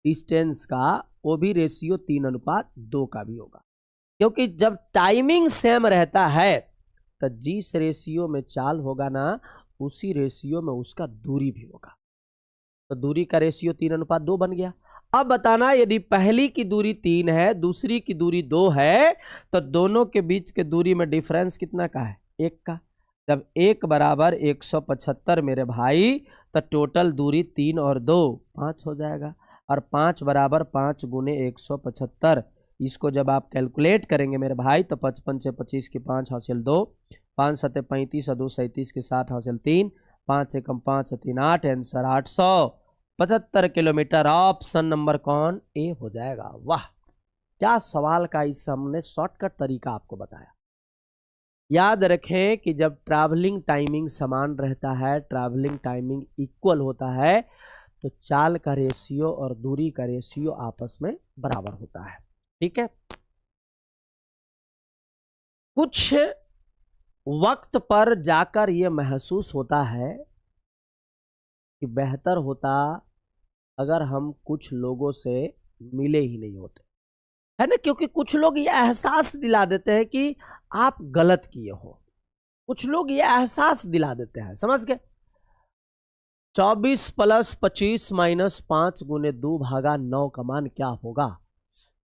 डिस्टेंस का, वो भी रेशियो 3:2 का भी होगा। क्योंकि जब टाइमिंग सेम रहता है तो जिस रेशियो में चाल होगा ना, उसी रेशियो में उसका दूरी भी होगा। तो दूरी का रेशियो 3:2 बन गया। अब बताना, यदि पहली की दूरी 3 है, दूसरी की दूरी 2 है, तो दोनों के बीच के दूरी में डिफरेंस कितना का है? 1 का। जब 1 बराबर 175 मेरे भाई, तो टोटल दूरी 3 और 2 5 हो जाएगा, और 5 बराबर 5 गुने 175। इसको जब आप कैलकुलेट करेंगे मेरे भाई तो 55 से 25 की 5 हासिल 2, 5 सते 35 और 2 37 की 7 हासिल 3, 5 से कम 5 से 3 8, आंसर 875 किलोमीटर। ऑप्शन नंबर कौन? ए हो जाएगा। वाह, क्या सवाल का इस हमने शॉर्टकट तरीका आपको बताया। याद रखें कि जब ट्रैवलिंग टाइमिंग समान रहता है, ट्रैवलिंग टाइमिंग इक्वल होता है, तो चाल का रेशियो और दूरी का रेशियो आपस में बराबर होता है। ठीक है, कुछ वक्त पर जाकर यह महसूस होता है कि बेहतर होता अगर हम कुछ लोगों से मिले ही नहीं होते, है ना। क्योंकि कुछ लोग ये एहसास दिला देते हैं कि आप गलत किए हो, कुछ लोग ये एहसास दिला देते हैं, समझ गए। 24 प्लस 25 माइनस 5 गुने 2 भागा 9 का मान क्या होगा?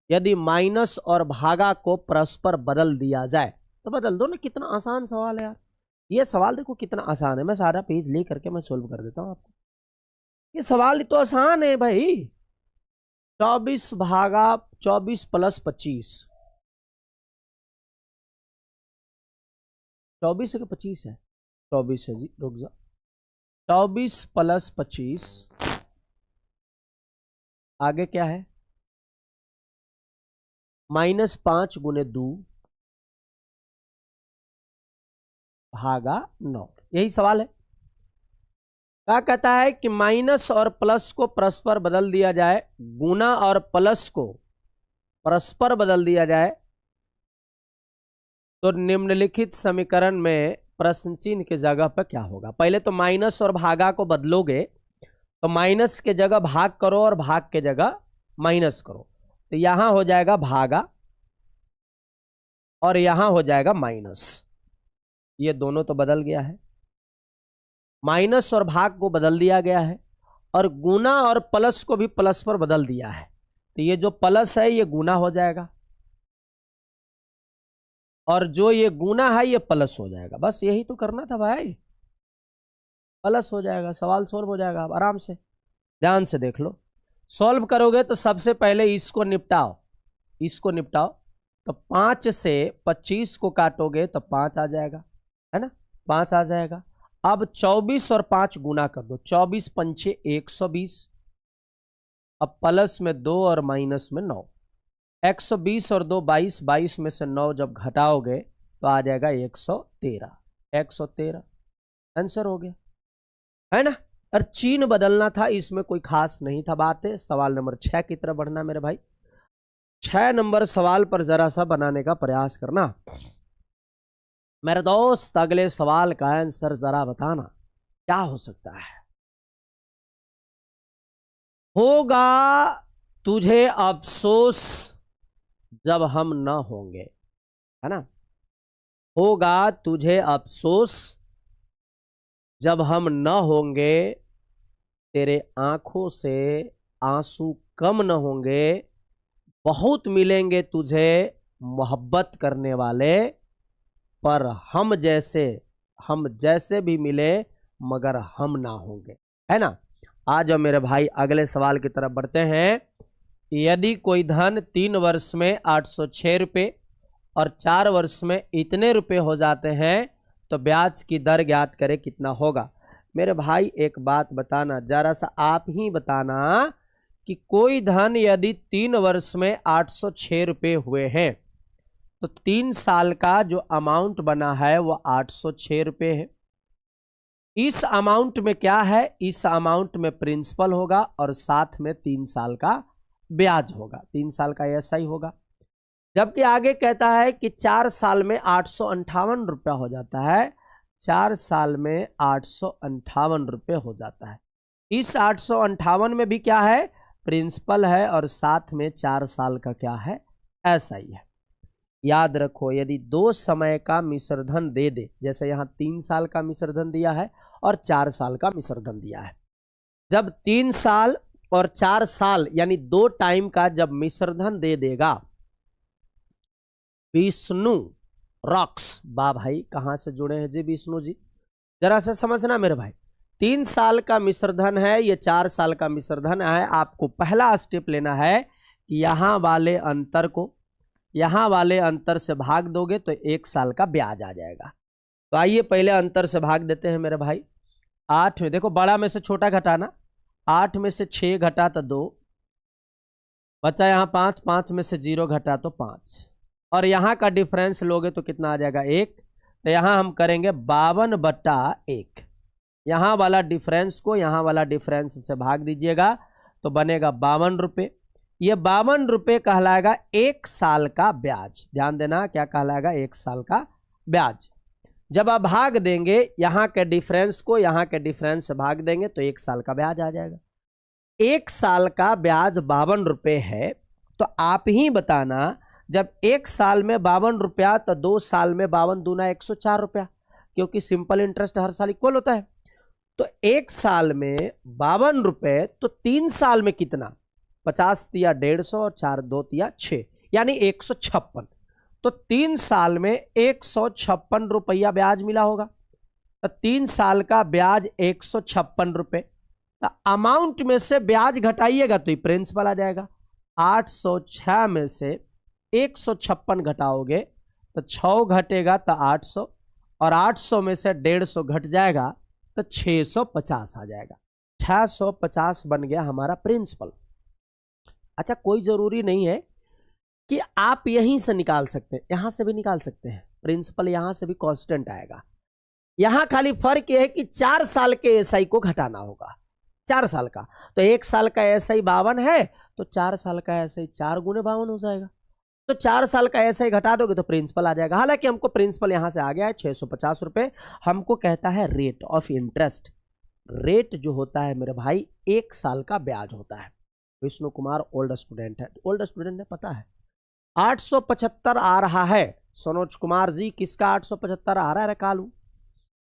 यदि माइनस और भागा को परस्पर बदल दिया जाए तो बदल दो ना। कितना आसान सवाल है यार। ये सवाल देखो कितना आसान है। मैं सारा पेज ले करके मैं सोल्व कर देता हूं आपको। ये सवाल तो आसान है भाई। 24 भागा 24 प्लस 25, 24 है कि 25 है? 24 है जी, रुक जा। 24 प्लस 25, आगे क्या है? माइनस 5 गुने 2 भागा 9। यही सवाल है। क्या कहता है कि माइनस और प्लस को परस्पर बदल दिया जाए, गुना और प्लस को परस्पर बदल दिया जाए तो निम्नलिखित समीकरण में प्रश्न चिन्ह की जगह पर क्या होगा? पहले तो माइनस और भागा को बदलोगे तो माइनस के जगह भाग करो और भाग के जगह माइनस करो, तो यहां हो जाएगा भागा और यहां हो जाएगा माइनस। ये दोनों तो बदल गया है। माइनस और भाग को बदल दिया गया है और गुना और प्लस को भी प्लस पर बदल दिया है, तो ये जो प्लस है ये गुना हो जाएगा और जो ये गुना है ये प्लस हो जाएगा। बस यही तो करना था भाई, प्लस हो जाएगा, सवाल सोल्व हो जाएगा। आप आराम से ध्यान से देख लो। सॉल्व करोगे तो सबसे पहले इसको निपटाओ, इसको निपटाओ। तो 5 से 25 को काटोगे तो 5 आ जाएगा, है ना? 5 आ जाएगा। अब 24 और 5 गुना कर दो, 24 पंचे 120। अब प्लस में 2 और माइनस में 9, 120 और 2 22, 22 में से 9 जब घटाओगे तो आ जाएगा 113। 113 आंसर हो गया, है ना? और चिन्ह बदलना था, इसमें कोई खास नहीं था बात है। सवाल नंबर 6 की तरफ बढ़ना मेरे भाई। 6 नंबर सवाल पर जरा सा बनाने का प्रयास करना मेरे दोस्त। अगले सवाल का आंसर जरा बताना क्या हो सकता है। होगा तुझे अफसोस जब हम न होंगे, है ना? होगा तुझे अफसोस जब हम न होंगे, तेरे आंखों से आंसू कम न होंगे, बहुत मिलेंगे तुझे मोहब्बत करने वाले, पर हम जैसे भी मिले मगर हम ना होंगे, है ना? आ जाओ मेरे भाई अगले सवाल की तरफ बढ़ते हैं। यदि कोई धन 3 वर्ष में 806 रुपये और 4 वर्ष में इतने रुपए हो जाते हैं तो ब्याज की दर ज्ञात करें कितना होगा। मेरे भाई एक बात बताना, जरा सा आप ही बताना कि कोई धन यदि 3 वर्ष में 806 रुपये हुए हैं तो 3 साल का जो अमाउंट बना है वो 806 रुपये है। इस अमाउंट में क्या है? इस अमाउंट में प्रिंसिपल होगा और साथ में 3 साल का ब्याज होगा, 3 साल का एसआई होगा। जबकि आगे कहता है कि 4 साल में 858 रुपया हो जाता है, 4 साल में 858 रुपये हो जाता है। इस 858 में भी क्या है? प्रिंसिपल है और साथ में 4 साल का क्या है? एसआई है। याद रखो, यदि 2 समय का मिश्रधन दे दे, जैसे यहाँ 3 साल का मिश्रधन दिया है और 4 साल का मिश्रधन दिया है, जब 3 साल और 4 साल यानी 2 टाइम का जब मिश्रधन दे देगा, विष्णु रॉक्स, बा भाई कहां से जुड़े हैं जी विष्णु जी, जरा से समझना मेरे भाई। 3 साल का मिश्रधन है, ये 4 साल का मिश्रधन है। आपको पहला स्टेप लेना है कि यहां वाले अंतर को यहां वाले अंतर से भाग दोगे तो 1 साल का ब्याज आ जाएगा। तो आइए पहले अंतर से भाग देते हैं मेरे भाई। 8 में देखो, बड़ा में से छोटा घटाना, 8 में से 6 घटा तो 2 बचा, यहाँ 5, 5 में से 0 घटा तो 5 और यहाँ का डिफरेंस लोगे तो कितना आ जाएगा? 1। तो यहाँ हम करेंगे 52/1। यहाँ वाला डिफरेंस को यहाँ वाला डिफरेंस से भाग दीजिएगा तो बनेगा 52 रुपये। ये 52 रुपये कहलाएगा 1 साल का ब्याज। ध्यान देना, क्या कहलाएगा? 1 साल का ब्याज। जब आप भाग देंगे यहाँ के डिफरेंस को यहाँ के डिफरेंस से भाग देंगे तो 1 साल का ब्याज आ जाएगा। 1 साल का ब्याज 52 रुपये है, तो आप ही बताना, जब 1 साल में 52 रुपया तो 2 साल में 52 दूना 104 रुपया, क्योंकि सिंपल इंटरेस्ट हर साल इक्वल होता है। तो 1 साल में 52 रुपए, तो 3 साल में कितना? 50 दिया 150 और 4 2 दिया 6, यानी 156। तो 3 साल में 156 रुपया ब्याज मिला होगा। तो 3 साल का ब्याज 156 रुपए। तो अमाउंट में से ब्याज घटाइएगा तो ये प्रिंसिपल आ जाएगा। 806 में से 156 घटाओगे तो 6 घटेगा तो 800, और 800 में से 150 घट जाएगा तो 650 आ जाएगा। 650 बन गया हमारा प्रिंसिपल। अच्छा, कोई जरूरी नहीं है कि आप यहीं से निकाल सकते हैं, यहां से भी निकाल सकते हैं प्रिंसिपल, यहां से भी कांस्टेंट आएगा। यहां खाली फर्क यह है कि 4 साल के एसआई को घटाना होगा। 4 साल का, तो 1 साल का एसआई 52 है, तो 4 साल का एसआई 4 गुने 52 हो जाएगा। तो 4 साल का एसआई घटा दोगे तो प्रिंसिपल आ जाएगा। हालांकि हमको प्रिंसिपल यहां से आ गया है 650 रुपए। हमको कहता है रेट ऑफ इंटरेस्ट। रेट जो होता है मेरे भाई 1 साल का ब्याज होता है। विष्णु कुमार ओल्ड स्टूडेंट है, ओल्ड स्टूडेंट ने पता है 875 आ रहा है। सनोज कुमार जी, किसका 875 आ रहा है? कालू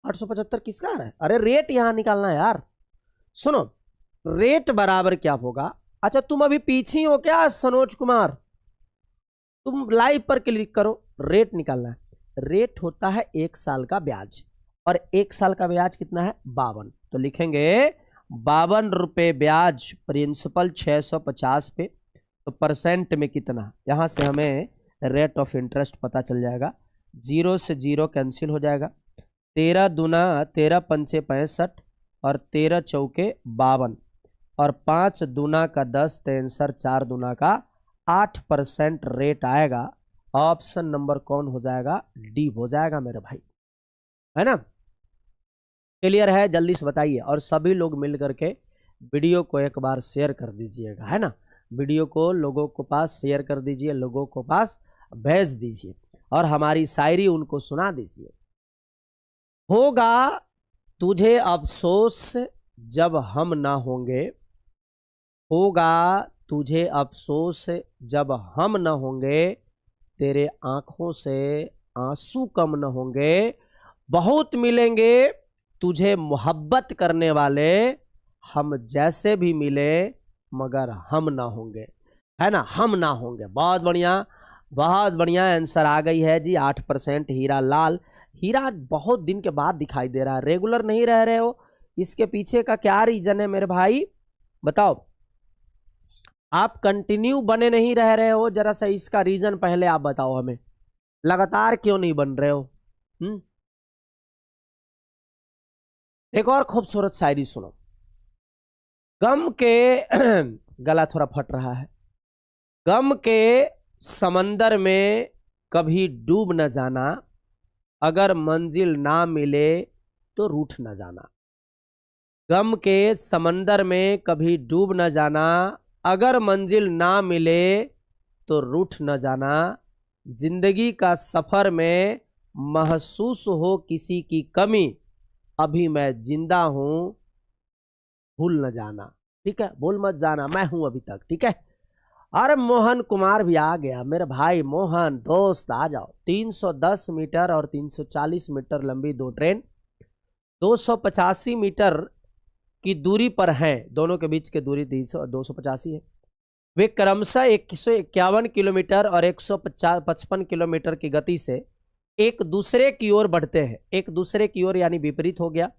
875 किसका आ रहा है? अरे रेट यहां निकालना है यार। सुनो, रेट बराबर क्या होगा? अच्छा, तुम अभी पीछे हो क्या सनोज कुमार? तुम लाइव पर क्लिक करो, रेट निकालना है। रेट होता है 1 साल का ब्याज, और 1 साल का ब्याज कितना है? 52। तो लिखेंगे 52 रुपए ब्याज, प्रिंसिपल 650 पे। तो परसेंट में कितना? यहां से हमें रेट ऑफ इंटरेस्ट पता चल जाएगा। 0 से 0 कैंसिल हो जाएगा। 13 दूना 13 पंचे 65, और 13 चौके 52, और 5 दूना का 10, 63, 4 दूना का 8% रेट आएगा। ऑप्शन नंबर कौन हो जाएगा? डी हो जाएगा मेरे भाई, है ना? क्लियर है? जल्दी से बताइए। और सभी लोग मिल करके वीडियो को एक बार शेयर कर दीजिएगा, है ना? वीडियो को लोगों को पास शेयर कर दीजिए, लोगों को पास भेज दीजिए, और हमारी शायरी उनको सुना दीजिए। होगा तुझे अफसोस जब हम ना होंगे, होगा तुझे अफसोस जब हम न होंगे, तेरे आंखों से आंसू कम न होंगे। बहुत मिलेंगे तुझे मोहब्बत करने वाले, हम जैसे भी मिले मगर हम ना होंगे, है ना? हम ना होंगे। बहुत बढ़िया, बहुत बढ़िया आंसर आ गई है जी। 8% हीरा लाल। हीरा बहुत दिन के बाद दिखाई दे रहा है, रेगुलर नहीं रह रहे हो, इसके पीछे का क्या रीजन है मेरे भाई? बताओ। आप कंटिन्यू बने नहीं रह रहे हो, जरा सा इसका रीजन पहले आप बताओ हमें। लगातार क्यों नहीं बन रहे हो? एक और खूबसूरत शायरी सुनो। गम के गला थोड़ा फट रहा है। गम के समंदर में कभी डूब न जाना, अगर मंजिल ना मिले तो रूठ न जाना। गम के समंदर में कभी डूब न जाना, अगर मंजिल ना मिले तो रूठ न जाना। जिंदगी का सफर में महसूस हो किसी की कमी, अभी मैं जिंदा हूं भूल न जाना। ठीक है, भूल मत जाना, मैं हूं अभी तक। ठीक है। अरे मोहन कुमार भी आ गया मेरे भाई। मोहन दोस्त आ जाओ। 310 मीटर और 340 मीटर लंबी दो ट्रेन 285 मीटर की दूरी पर हैं। दोनों के बीच की दूरी 285 है। वे क्रमशः 151 किलोमीटर और 155 किलोमीटर की गति से एक दूसरे की ओर बढ़ते हैं। एक दूसरे की ओर यानी विपरीत हो गया।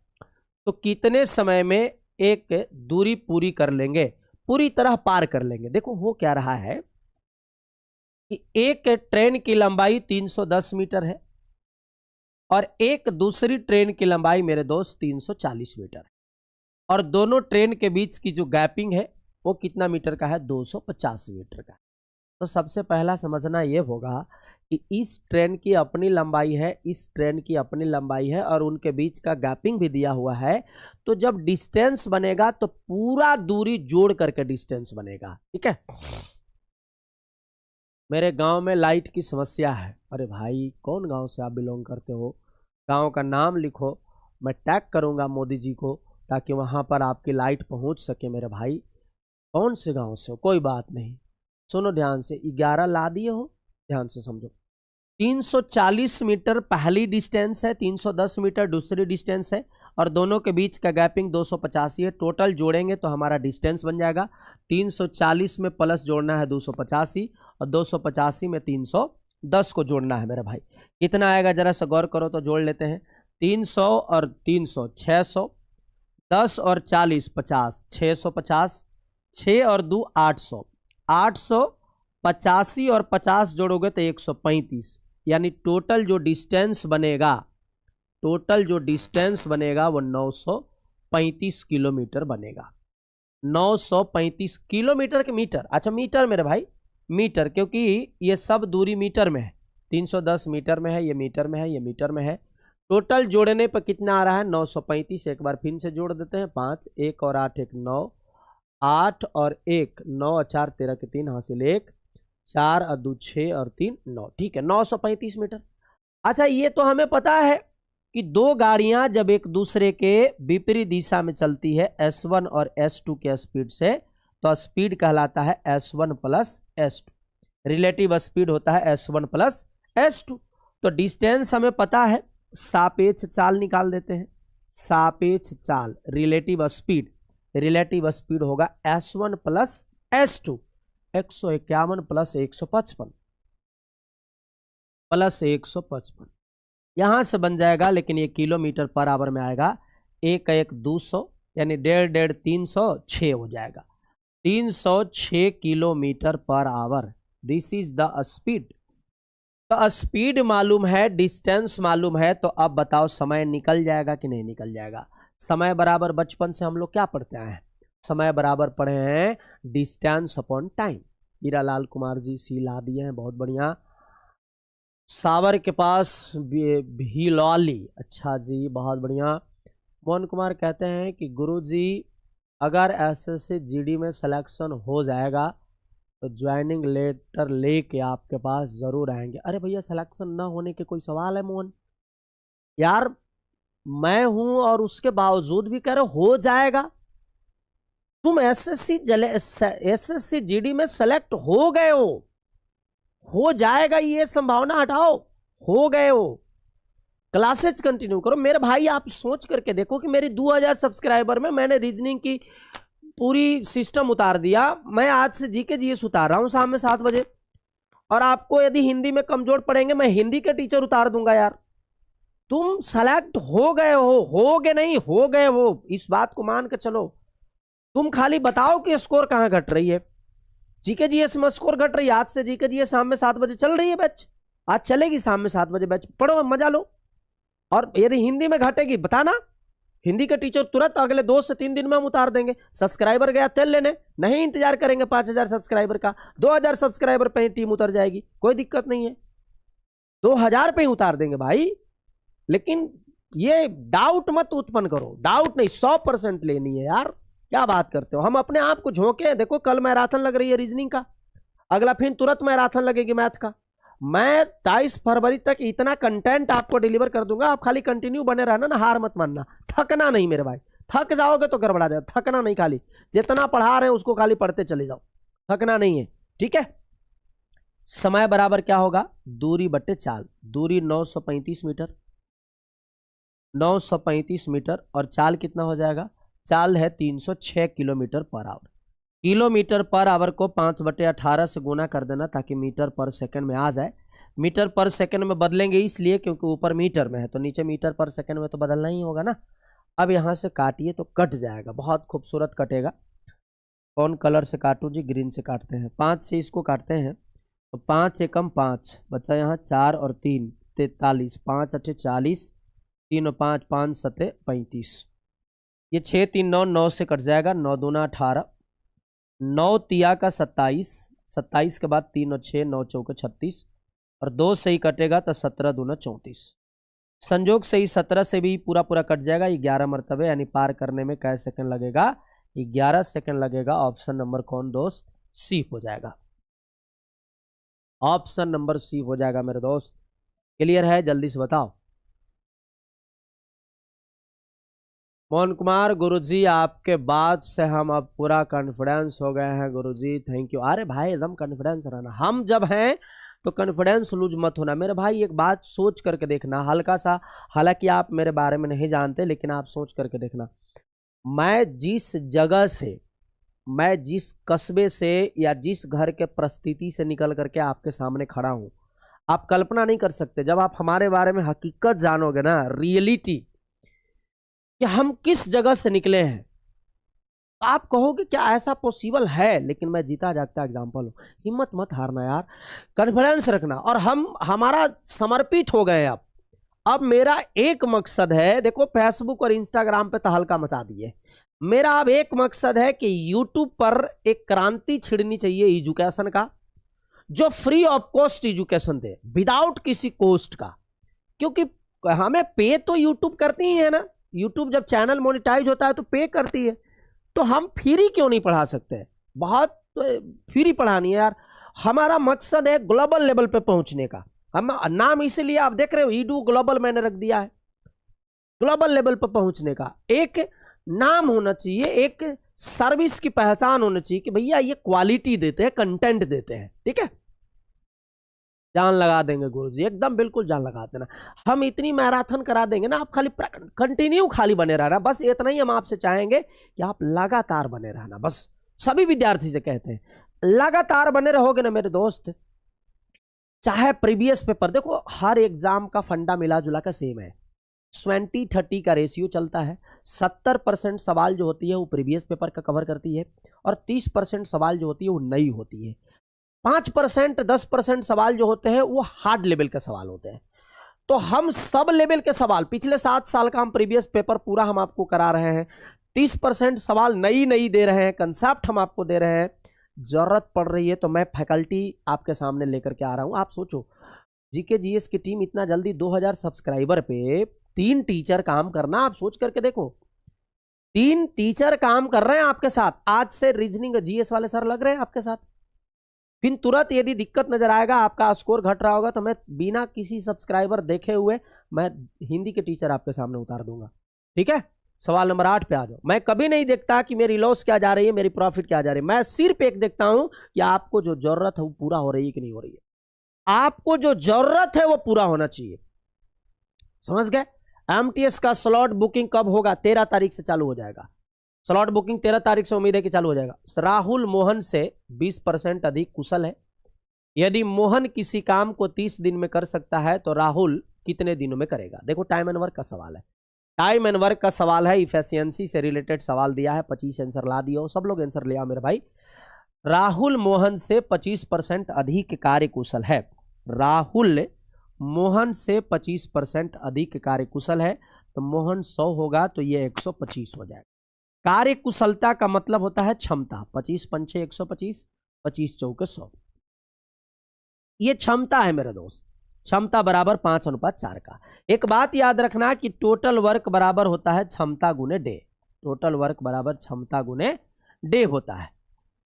तो कितने समय में एक दूरी पूरी कर लेंगे, पूरी तरह पार कर लेंगे? देखो हो क्या रहा है कि एक ट्रेन की लंबाई 310 मीटर है और एक दूसरी ट्रेन की लंबाई मेरे दोस्त 340 मीटर है, और दोनों ट्रेन के बीच की जो गैपिंग है वो कितना मीटर का है? 250 मीटर का। तो सबसे पहला समझना ये होगा कि इस ट्रेन की अपनी लंबाई है, इस ट्रेन की अपनी लंबाई है, और उनके बीच का गैपिंग भी दिया हुआ है। तो जब डिस्टेंस बनेगा तो पूरा दूरी जोड़ करके डिस्टेंस बनेगा। ठीक है। मेरे गांव में लाइट की समस्या है। अरे भाई, कौन गांव से आप बिलोंग करते हो? गांव का नाम लिखो, मैं टैग करूंगा मोदी जी को, ताकि वहां पर आपकी लाइट पहुंच सके। मेरे भाई कौन से गांव से हो? कोई बात नहीं, सुनो ध्यान से। 11 ला दिए हो, ध्यान से समझो। 340 मीटर पहली डिस्टेंस है, 310 मीटर दूसरी डिस्टेंस है, और दोनों के बीच का गैपिंग 285 है। टोटल जोड़ेंगे तो हमारा डिस्टेंस बन जाएगा 340 में प्लस जोड़ना है 285 और 285 में 310 को जोड़ना है मेरे भाई। कितना आएगा जरा सा गौर करो तो जोड़ लेते हैं। 300 और 300 600, 10 और 40 50, 650, 6 और 2 800, 885 और 50 जोड़ोगे तो 135, यानी टोटल जो डिस्टेंस बनेगा वो 935 किलोमीटर बनेगा। 935 किलोमीटर के मीटर, अच्छा मीटर मेरे भाई, मीटर, क्योंकि ये सब दूरी मीटर में है। 310 मीटर में है, ये मीटर में है, ये मीटर में है। टोटल जोड़ने पर कितना आ रहा है 935। एक बार फिर से जोड़ देते हैं। 5 1 और 8 1 9, 8 और 1 9 और 4 13 के 3 हासिल 1, 4 और 2 6 और 3 9, ठीक है 935 मीटर। अच्छा ये तो हमें पता है कि दो गाड़ियां जब एक दूसरे के विपरीत दिशा में चलती है S1 और S2 के स्पीड से, तो स्पीड कहलाता है S1 plus S2। Relative speed होता है S1 प्लस S2। तो डिस्टेंस हमें पता है, सापेक्ष चाल निकाल देते हैं। सापेक्ष चाल रिलेटिव स्पीड होगा S1 plus S2। 151 plus 155 plus 155 यहां से बन जाएगा, लेकिन ये किलोमीटर पर आवर में आएगा। 1 1 200, यानी 1.5 306 हो जाएगा। 306 kilometre per hour, this is the speed. तो स्पीड मालूम है, डिस्टेंस मालूम है, तो अब बताओ समय निकल जाएगा कि नहीं निकल जाएगा। समय बराबर बचपन से हम लोग क्या पढ़ते आए हैं, समय बराबर पढ़े हैं distance upon time. Hiralal Kumar ji सी ला दिए हैं, बहुत बढ़िया। सावर के पास भिलौली, अच्छा जी बहुत बढ़िया। मोहन कुमार कहते हैं कि गुरुजी अगर एसएससी जीडी में सिलेक्शन हो जाएगा तो ज्वाइनिंग लेटर लेके आपके पास जरूर आएंगे। अरे भैया सिलेक्शन ना होने के कोई सवाल है मोहन? यार मैं हूं और उसके बावजूद भी कह रहे हो जाएगा। तुम एसएससी जीडी में सेलेक्ट हो गए हो जाएगा, ये संभावना हटाओ, हो गए हो। क्लासेज कंटिन्यू करो मेरे भाई। आप सोच करके देखो कि मेरी 2000 सब्सक्राइबर में मैंने रीजनिंग की पूरी सिस्टम उतार दिया। मैं आज से जीके जीएस उतार रहा हूं शाम में 7 बजे, और आपको यदि हिंदी में कमजोर पड़ेंगे मैं हिंदी के टीचर उतार दूंगा। यार तुम सेलेक्ट हो गए हो गए नहीं हो गए हो, इस बात को मान के चलो। तुम खाली बताओ कि स्कोर कहां घट रही है। जीके जीएस में स्कोर घट रही है। आज से जीके जीएस शाम में 7 बजे चल रही है बैच, आज चलेगी शाम में 7 बजे बैच, पढ़ो मजा लो। और यदि हिंदी में घटेगी बताना, हिंदी के टीचर तुरंत अगले 2 से 3 दिन में हम उतार देंगे। सब्सक्राइबर गया तेल लेने, नहीं इंतजार करेंगे 5000 सब्सक्राइबर का, 2000 सब्सक्राइबर पे ही टीम उतर जाएगी, कोई दिक्कत नहीं है। 2000 पे ही उतार देंगे भाई। लेकिन ये डाउट मत उत्पन्न करो, डाउट नहीं 100% लेनी है यार। क्या बात करते हो, हम अपने आप को झोंके। देखो कल मैराथन लग रही है रीजनिंग का, अगला फिर तुरंत मैराथन लगेगी मैथ का। मैं 23 फरवरी तक इतना कंटेंट आपको डिलीवर कर दूंगा, आप खाली कंटिन्यू बने रहना ना, हार मत मानना, थकना नहीं मेरे भाई। थक जाओगे तो गड़बड़ा जाए, थकना नहीं, खाली जितना पढ़ा रहे हैं उसको खाली पढ़ते चले जाओ, थकना नहीं है, ठीक है। समय बराबर क्या होगा, दूरी बट्टे चाल। दूरी 935 मीटर, 935 मीटर, और चाल कितना हो जाएगा, चाल है 306 kilometre per hour. Kilometre per hour को 5/18 से गुना कर देना ताकि मीटर पर सेकंड में आ जाए। मीटर पर सेकंड में बदलेंगे इसलिए क्योंकि ऊपर मीटर में है, तो नीचे मीटर पर सेकंड में तो बदलना ही होगा ना। अब यहां से काटिए तो कट जाएगा, बहुत खूबसूरत कटेगा। कौन कलर से काटूं जी, ग्रीन से काटते हैं। 5 से इसको काटते हैं तो 5 एकम 5 बच्चा, यहाँ 4 और 3 43, 5 8 40, 3 और 5 5 7 35। ये 6 3 9 9 से कट जाएगा, 9 दूना 18, 9 तिया का 27, 27 के बाद 3 और 6 9 चौके 36, और 2 से ही कटेगा तो 17 दूना 34। संजोग से ही 17 से भी पूरा पूरा कट जाएगा। 11 मरतबे, यानी पार करने में कै सेकंड लगेगा, 11 सेकंड लगेगा। ऑप्शन नंबर कौन दोस्त, सी हो जाएगा। ऑप्शन नंबर सी हो जाएगा मेरे दोस्त। क्लियर है, जल्दी से बताओ। मोहन कुमार, गुरुजी आपके बात से हम अब पूरा कॉन्फिडेंस हो गए हैं गुरुजी, थैंक यू। अरे भाई एकदम कॉन्फिडेंस रहना, हम जब हैं तो कॉन्फिडेंस लूज मत होना मेरे भाई। एक बात सोच करके देखना हल्का सा, हालांकि आप मेरे बारे में नहीं जानते, लेकिन आप सोच करके देखना, मैं जिस जगह से, मैं जिस कस्बे से या जिस घर के परिस्थिति से निकल करके आपके सामने खड़ा हूं, आप कल्पना नहीं कर सकते। जब आप हमारे बारे में हकीकत जानोगे ना, रियलिटी, कि हम किस जगह से निकले हैं, तो आप कहोगे क्या ऐसा पॉसिबल है। लेकिन मैं जीता जागता एग्जांपल हूं। हिम्मत मत हारना यार, कॉन्फिडेंस रखना। और हमारा समर्पित हो गए। अब मेरा एक मकसद है, देखो फेसबुक और इंस्टाग्राम पे तहलका मचा दिए, मेरा अब एक मकसद है कि यूट्यूब पर एक क्रांति छिड़नी चाहिए एजुकेशन का, जो free of cost education they, without किसी कॉस्ट का। क्योंकि हमें पे तो यूट्यूब करती ही है ना, यूट्यूब जब चैनल मोनेटाइज होता है तो पे करती है, तो हम फ्री क्यों नहीं पढ़ा सकते। बहुत फ्री पढ़ानी है यार। हमारा मकसद है ग्लोबल लेवल पे पहुंचने का। हम नाम इसीलिए आप देख रहे हो ईडू ग्लोबल मैंने रख दिया है। ग्लोबल लेवल पर पहुंचने का एक नाम होना चाहिए, एक सर्विस की पहचान होनी चाहिए कि भैया ये क्वालिटी देते हैं, कंटेंट देते हैं। ठीक है, जान लगा देंगे गुरुजी, एकदम बिल्कुल जान लगा देना। हम इतनी मैराथन करा देंगे ना, आप खाली कंटिन्यू खाली बने रहना, बस इतना ही हम आपसे चाहेंगे कि आप लगातार बने रहना। बस सभी विद्यार्थी से कहते हैं, लगातार बने रहोगे ना मेरे दोस्त, चाहे प्रीवियस पेपर, देखो हर एग्जाम का फंडा मिला जुला का सेम है, 20-30 का रेशियो चलता है। 70% सवाल जो होती है वो प्रीवियस पेपर का कवर करती है, और 30% सवाल जो होती है वो नई होती है। 5% 10% सवाल जो होते हैं वो हार्ड लेवल के सवाल होते हैं। तो हम सब लेवल के सवाल, पिछले 7 साल का हम प्रीवियस पेपर पूरा हम आपको करा रहे हैं। 30% सवाल नई दे रहे हैं, कंसेप्ट हम आपको दे रहे हैं। जरूरत पड़ रही है तो मैं फैकल्टी आपके सामने लेकर के आ रहा हूं। आप सोचो, जीके जीएस की टीम इतना जल्दी 2000 सब्सक्राइबर पे 3 टीचर काम करना, आप सोच करके देखो, 3 टीचर काम कर रहे हैं आपके साथ। आज से रीजनिंग जीएस वाले सर लग रहे हैं आपके साथ। फिर तुरंत यदि दिक्कत नजर आएगा, आपका स्कोर घट रहा होगा, तो मैं बिना किसी सब्सक्राइबर देखे हुए मैं हिंदी के टीचर आपके सामने उतार दूंगा। ठीक है, सवाल नंबर 8 पे आ जाओ। मैं कभी नहीं देखता कि मेरी लॉस क्या जा रही है, मेरी प्रॉफिट क्या जा रही है। मैं सिर्फ एक देखता हूं कि आपको जो जरूरत है वो पूरा हो रही है कि नहीं हो रही है। आपको जो जरूरत है वो पूरा होना चाहिए, समझ गए। एमटीएस का स्लॉट बुकिंग कब होगा? 13 तारीख से चालू हो जाएगा। स्लॉट बुकिंग 13 तारीख से उम्मीद है कि चालू हो जाएगा। राहुल मोहन से 20% अधिक कुशल है। यदि मोहन किसी काम को 30 दिन में कर सकता है तो राहुल कितने दिनों में करेगा? देखो टाइम एंड वर्क का सवाल है, टाइम एंड वर्क का सवाल है, इफिशियंसी से रिलेटेड सवाल दिया है। 25 आंसर ला दिया हो, सब लोग आंसर ले आओ मेरे भाई। राहुल मोहन से 25% अधिक कार्य कुशल है। राहुल मोहन से 25% अधिक कार्य कुशल है, तो मोहन 100 होगा तो ये 125 हो जाएगा। कार्य कुशलता का मतलब होता है क्षमता। 25 पंचे 125, 25 चौके 100, ये क्षमता है मेरे दोस्त। क्षमता बराबर 5:4 का। एक बात याद रखना कि टोटल वर्क बराबर होता है क्षमता गुने डे। टोटल वर्क बराबर क्षमता गुने डे होता है।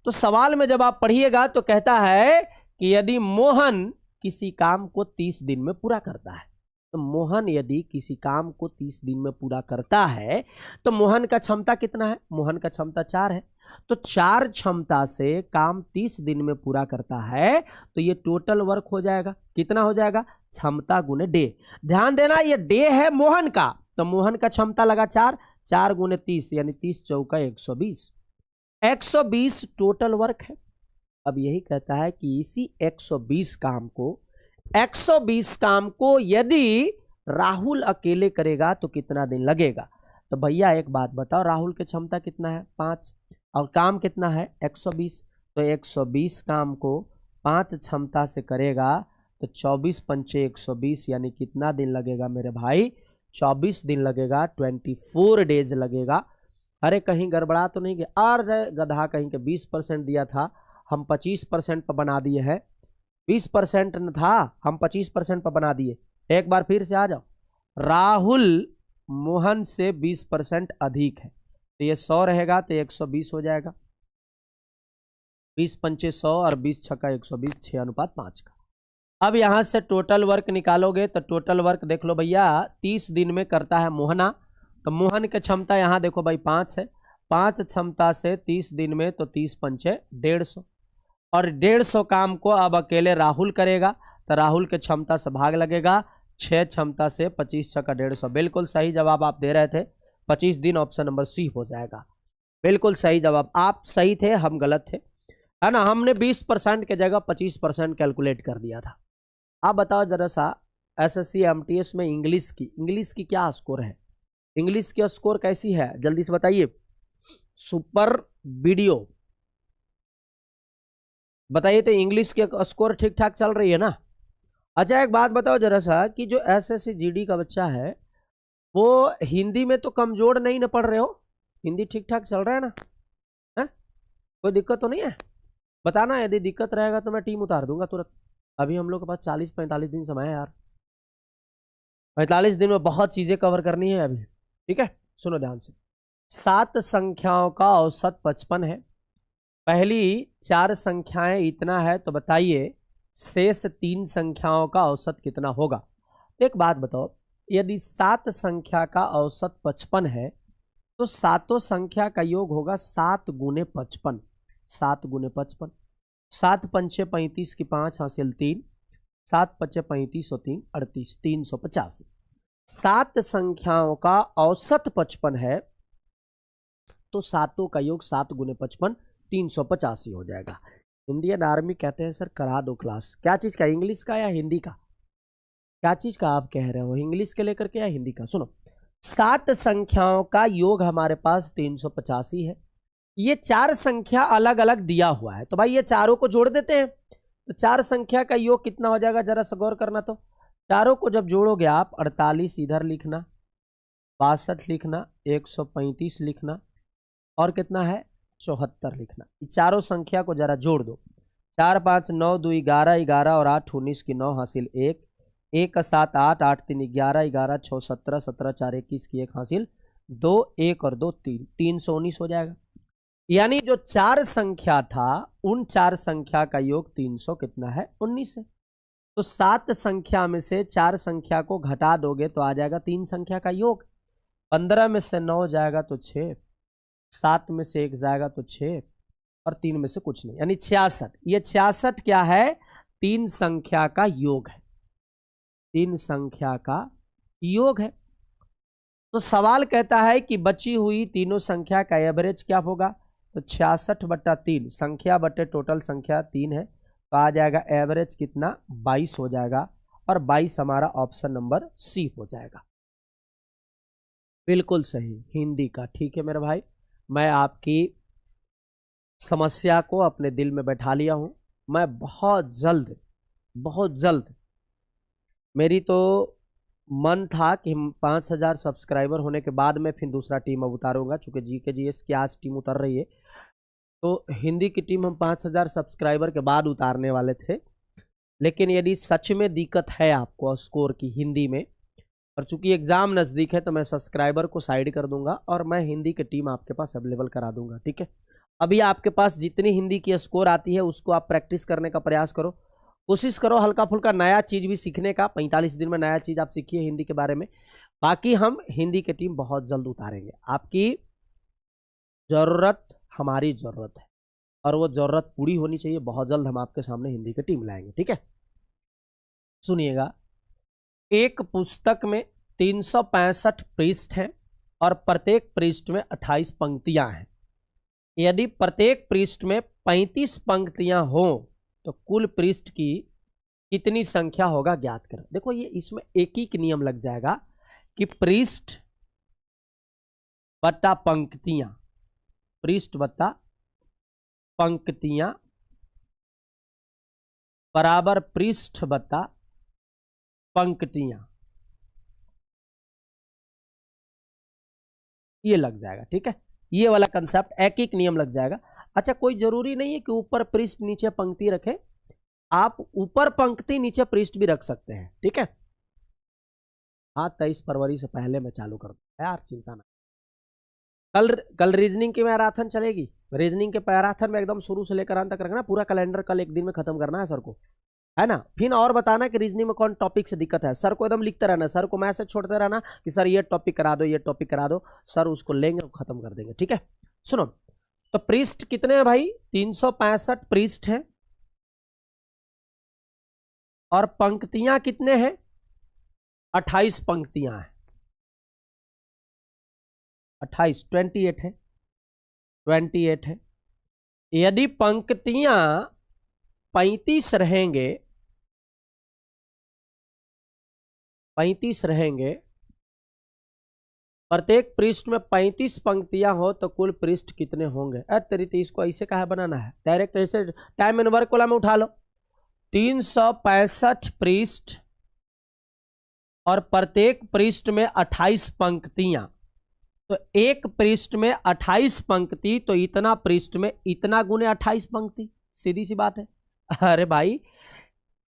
तो सवाल में जब आप पढ़िएगा तो कहता है कि यदि मोहन किसी काम को 30 दिन में पूरा करता है, तो मोहन यदि किसी काम को 30 दिन में पूरा करता है तो मोहन का क्षमता कितना है? मोहन का क्षमता 4 है, तो 4 क्षमता से काम 30 दिन में पूरा करता है, तो ये टोटल वर्क हो जाएगा। कितना हो जाएगा? क्षमता गुने डे। ध्यान देना, ये डे है मोहन का, तो मोहन का क्षमता लगा 4, 4 गुने 30 यानी 30 चौका 120, 120 टोटल वर्क है। अब यही कहता है कि इसी 120 काम को यदि राहुल अकेले करेगा तो कितना दिन लगेगा? तो भैया एक बात बताओ, राहुल की क्षमता कितना है? 5, और काम कितना है? 120। तो 120 काम को 5 क्षमता से करेगा तो 24 पंचे 120 यानी कितना दिन लगेगा मेरे भाई? 24 दिन लगेगा, 24 डेज लगेगा। अरे कहीं गड़बड़ा तो नहीं गया? अरे गधा कहीं के 20% दिया था, हम 25% पर बना दिए हैं। 20% न था, हम 25% पर बना दिए। एक बार फिर से आ जाओ, राहुल मोहन से 20% अधिक है, तो ये 100 रहेगा तो 120 हो जाएगा। 20 पंचे 100 और 20 छक्का 120, 6:5 का। अब यहां से टोटल वर्क निकालोगे तो टोटल वर्क देख लो भैया, 30 दिन में करता है मोहना, तो मोहन की क्षमता यहां देखो भाई 5 है। 5 क्षमता से 30 दिन में तो 30 पंचे 150, और 150 काम को अब अकेले राहुल करेगा, तो राहुल के क्षमता से भाग लगेगा, 6 क्षमता से 25 6 का 150। बिल्कुल सही जवाब आप दे रहे थे, 25 दिन, ऑप्शन नंबर सी हो जाएगा। बिल्कुल सही जवाब, आप सही थे, हम गलत थे, है ना। हमने 20% के जगह 25% कैलकुलेट कर दिया था। आप बताओ जरा सा, एसएससी एमटीएस में इंग्लिश की क्या स्कोर है? इंग्लिश की स्कोर कैसी है, जल्दी से बताइए। सुपर वीडियो बताइए तो, इंग्लिश के स्कोर ठीक ठाक चल रही है ना? अच्छा एक बात बताओ जरा सा, कि जो एसएससी जीडी का बच्चा है वो हिंदी में तो कमजोर नहीं ना पढ़ रहे हो? हिंदी ठीक ठाक चल रहा है ना? है? कोई दिक्कत तो नहीं है? बताना, यदि दिक्कत रहेगा तो मैं टीम उतार दूंगा तुरंत। अभी हम लोग के पास 40-45 दिन समय है यार, 45 दिन में बहुत चीजें कवर करनी है अभी, ठीक है। सुनो ध्यान से, 7 संख्याओं का औसत 55 है। पहली 4 संख्याएं इतना है, तो बताइए शेष 3 संख्याओं का औसत कितना होगा? एक बात बताओ, यदि 7 संख्या का औसत 55 है तो सातों संख्या का योग होगा 7 गुने 55। 7 गुने 55, 7 पंचे 35 की 5 हासिल 3, 7 पचे 35 और 3 38, 385। 7 संख्याओं का औसत 55 है तो सातों का योग 7 गुने 55 385 हो जाएगा। इंडियन आर्मी कहते हैं सर करा दो क्लास, क्या चीज का, इंग्लिश का या हिंदी का? क्या चीज का आप कह रहे हो, इंग्लिश के लेकर के या हिंदी का? सुनो, 7 संख्याओं का योग हमारे पास 385 है। ये 4 संख्या अलग अलग दिया हुआ है, तो भाई ये चारों को जोड़ देते हैं, तो 4 संख्या का योग कितना हो जाएगा, जरा सा गौर करना। तो चारों को जब जोड़ोगे आप, 48 इधर लिखना, 62 लिखना, 135 लिखना, और कितना है 74 लिखना। चारों संख्या को जरा जोड़ दो, 4 5 9 2 11, 11 और 8 19 की 9 हासिल 1, 1 7 8, 8 3 11, 11 6 17, 17 4 21 की 1 हासिल 2, 1 और 2 3, 319 हो जाएगा। यानी जो 4 संख्या था उन 4 संख्या का योग 300 कितना है, 19 है। तो 7 संख्या में से 4 संख्या को घटा दोगे तो आ जाएगा 3 संख्या का योग। 15 में से 9 जाएगा तो 6, 7 में से 1 जाएगा तो 6, और 3 में से कुछ नहीं, यानी 66। ये 66 क्या है, 3 संख्या का योग है, 3 संख्या का योग है। तो सवाल कहता है कि बची हुई तीनों संख्या का एवरेज क्या होगा, तो 66/3, संख्या बटे टोटल संख्या 3 है, तो आ जाएगा एवरेज कितना, 22 हो जाएगा, और 22 हमारा ऑप्शन नंबर सी हो जाएगा। बिल्कुल सही, हिंदी का। ठीक है मेरे भाई, मैं आपकी समस्या को अपने दिल में बैठा लिया हूं। मैं बहुत जल्द मेरी तो मन था कि हम 5000 सब्सक्राइबर होने के बाद में फिर दूसरा टीम अब उतारूंगा, चूंकि जीके जीएस की आज टीम उतर रही है, तो हिंदी की टीम हम 5000 सब्सक्राइबर के बाद उतारने वाले थे। लेकिन यदि सच में दिक्कत है आपको स्कोर की हिंदी में, और चूंकि एग्जाम नज़दीक है, तो मैं सब्सक्राइबर को साइड कर दूंगा और मैं हिंदी की टीम आपके पास अवेलेबल करा दूंगा, ठीक है। अभी आपके पास जितनी हिंदी की स्कोर आती है उसको आप प्रैक्टिस करने का प्रयास करो, कोशिश करो हल्का फुल्का नया चीज़ भी सीखने का। 45 दिन में नया चीज़ आप सीखिए हिंदी के बारे में। बाकी हम हिंदी की टीम बहुत जल्द उतारेंगे। आपकी ज़रूरत हमारी ज़रूरत है, और वो ज़रूरत पूरी होनी चाहिए। बहुत जल्द हम आपके सामने हिंदी की टीम लाएंगे, ठीक है। सुनिएगा, एक पुस्तक में 365 पृष्ठ हैं और प्रत्येक पृष्ठ में 28 पंक्तियां हैं। यदि प्रत्येक पृष्ठ में 35 पंक्तियां हो तो कुल पृष्ठ की कितनी संख्या होगा, ज्ञात करें। देखो ये इसमें एक ही नियम लग जाएगा कि पृष्ठ बटा पंक्तियां, पृष्ठ बटा पंक्तियां बराबर पृष्ठ बटा पंक्तियां, ये लग जाएगा, ठीक है। ये वाला कंसेप्ट एक एक नियम लग जाएगा। अच्छा, कोई जरूरी नहीं है कि ऊपर पृष्ठ नीचे पंक्ति रखे, आप ऊपर पंक्ति नीचे पृष्ठ भी रख सकते हैं, ठीक है। हाँ, 23 फरवरी से पहले मैं चालू कर दूंगा यार, चिंता ना। कल रीजनिंग की मैराथन चलेगी। रीजनिंग के मैराथन में एकदम शुरू से लेकर अंत तक रखना, पूरा कैलेंडर कल एक दिन में खत्म करना है सर को, है ना। फिर और बताना कि रीजनिंग में कौन टॉपिक से दिक्कत है, सर को एकदम लिखते रहना, सर को मैसेज छोड़ते रहना कि सर ये टॉपिक करा दो, ये टॉपिक करा दो, सर उसको लेंगे और खत्म कर देंगे, ठीक है। सुनो, तो पृष्ठ कितने हैं भाई, 365 पृष्ठ हैं। और पंक्तियां कितने हैं? 28 पंक्तियां हैं। 28 28 है, 28 है। यदि पंक्तियां 35 रहेंगे, 35 रहेंगे, प्रत्येक पृष्ठ में 35 पंक्तियां हो तो कुल पृष्ठ कितने होंगे? अरे तेरी, तो इसको ऐसे कहा बनाना है, डायरेक्ट ऐसे टाइम एंड वर्क वाला में उठा लो। 365 पृष्ठ और प्रत्येक पृष्ठ में 28 पंक्तियां, तो एक पृष्ठ में 28 पंक्ति, तो इतना पृष्ठ में इतना गुने 28 पंक्ति, सीधी सी बात है। अरे भाई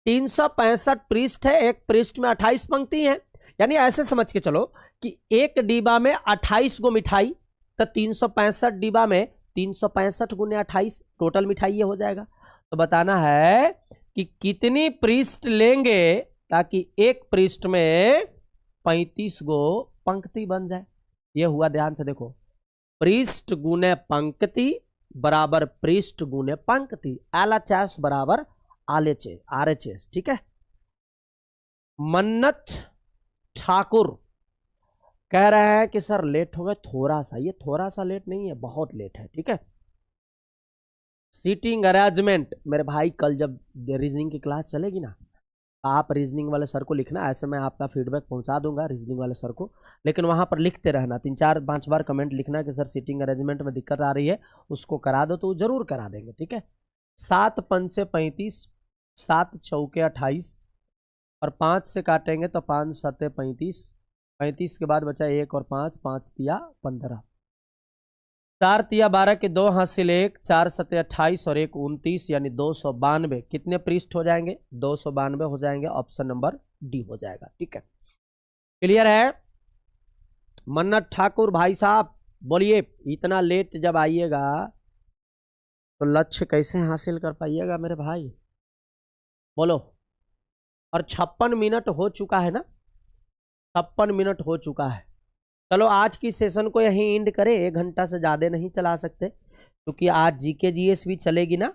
365 पृष्ठ है, एक पृष्ठ में 28 पंक्ति है, यानी ऐसे समझ के चलो कि एक डिब्बा में 28 गो मिठाई, तो 365 डिब्बा में 365 गुने 28 टोटल मिठाई ये हो जाएगा। तो बताना है कि कितनी पृष्ठ लेंगे ताकि एक पृष्ठ में 35 गो पंक्ति बन जाए। ये हुआ, ध्यान से देखो, पृष्ठ गुने पंक्ति बराबर पृष्ठ गुने पंक्ति, LHS बराबर RHS। ठीक है। मन्नत ठाकुर कह रहे हैं कि सर लेट हो गए थोड़ा सा। ये थोड़ा सा लेट नहीं है, बहुत लेट है। ठीक है। सीटिंग अरेंजमेंट, मेरे भाई कल जब रीजनिंग की क्लास चलेगी ना, आप रीजनिंग वाले सर को लिखना, ऐसे मैं आपका फीडबैक पहुंचा दूंगा रीजनिंग वाले सर को, लेकिन वहां पर लिखते रहना, 3-4-5 बार कमेंट लिखना कि सर सीटिंग अरेंजमेंट में दिक्कत आ रही है, उसको करा दो, तो जरूर करा देंगे। ठीक है। 7 पंचे 35, 7 चौके 28 और 5 से काटेंगे तो 5 सत्ते 35, 35 के बाद बचा 1 और 5, 5 तिया 15, 4 तिया 12 के 2 हासिल 1, 4 सत्ते 28 और 1 29, यानी 292। कितने पृष्ठ हो जाएंगे? 292 हो जाएंगे। ऑप्शन नंबर डी हो जाएगा। ठीक है। क्लियर है? मन्नत ठाकुर भाई साहब बोलिए, इतना लेट जब आइएगा तो लक्ष्य कैसे हासिल कर पाइएगा मेरे भाई? बोलो। और 56 मिनट हो चुका है ना, 56 मिनट हो चुका है। चलो आज की सेशन को यहीं एंड करें, 1 घंटा से ज़्यादा नहीं चला सकते, क्योंकि आज जीके जीएस भी चलेगी ना,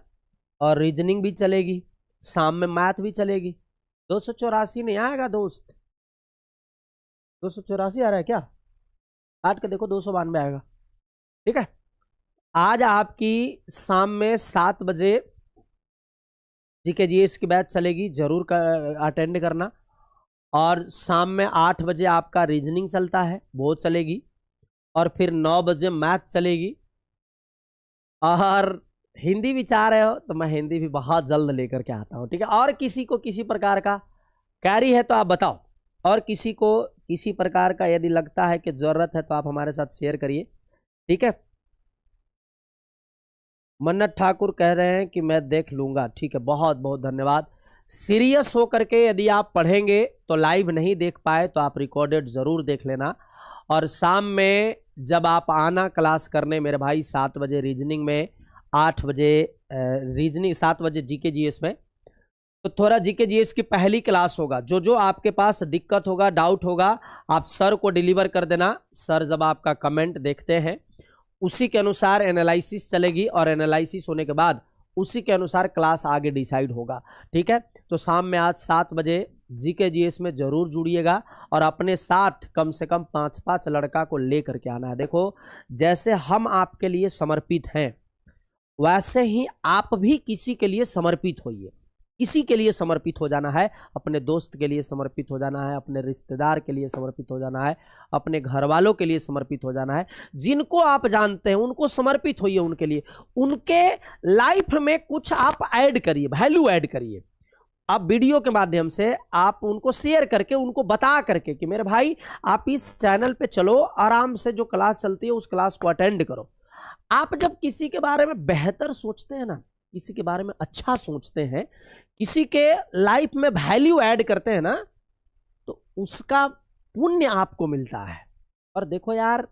और रीजनिंग भी चलेगी, शाम में मैथ भी चलेगी। 284 नहीं आएगा दोस्त? 284 आ रहा है क्या? काट के देखो, 292 आएगा। ठीक है। आज आपकी शाम में 7 बजे जीके जीएस की बैच चलेगी, जरूर अटेंड करना। और शाम में 8 बजे आपका रीजनिंग चलता है, वो चलेगी। और फिर 9 बजे मैथ चलेगी। और हिंदी भी चाह रहे हो तो मैं हिंदी भी बहुत जल्द लेकर के आता हूँ। ठीक है। और किसी को किसी प्रकार का कैरी है तो आप बताओ, और किसी को किसी प्रकार का यदि लगता है कि जरूरत है तो आप हमारे साथ शेयर करिए। ठीक है। मन्नत ठाकुर कह रहे हैं कि मैं देख लूंगा। ठीक है, बहुत बहुत धन्यवाद। सीरियस होकर के यदि आप पढ़ेंगे तो लाइव नहीं देख पाए तो आप रिकॉर्डेड जरूर देख लेना। और शाम में जब आप आना क्लास करने मेरे भाई, 7 बजे रीजनिंग में, 8 बजे रीजनिंग, 7 बजे जीके जीएस में, तो थोड़ा जीके जीएस की पहली क्लास होगा। जो जो आपके पास दिक्कत होगा, डाउट होगा, आप सर को डिलीवर कर देना। सर जब आपका कमेंट देखते हैं उसी के अनुसार एनालिसिस चलेगी, और एनालिसिस होने के बाद उसी के अनुसार क्लास आगे डिसाइड होगा। ठीक है। तो शाम में आज 7 बजे जीके जीएस में जरूर जुड़िएगा, और अपने साथ कम से कम 5-5 लड़का को लेकर के आना है। देखो, जैसे हम आपके लिए समर्पित हैं, वैसे ही आप भी किसी के लिए समर्पित होइए। किसी के लिए समर्पित हो जाना है, अपने दोस्त के लिए समर्पित हो जाना है, अपने रिश्तेदार के लिए समर्पित हो जाना है, अपने घर वालों के लिए समर्पित हो जाना है। जिनको आप जानते हैं उनको समर्पित होइए, उनके लिए, उनके लाइफ में कुछ आप ऐड करिए, वैल्यू ऐड करिए। आप वीडियो के माध्यम से आप उनको शेयर करके, उनको बता करके कि मेरे भाई आप इस चैनल पे चलो, आराम से जो क्लास चलती है उस क्लास को अटेंड करो। आप जब किसी के बारे में बेहतर सोचते हैं ना, किसी के बारे में अच्छा सोचते हैं, किसी के लाइफ में वैल्यू ऐड करते हैं ना, तो उसका पुण्य आपको मिलता है। और देखो यार,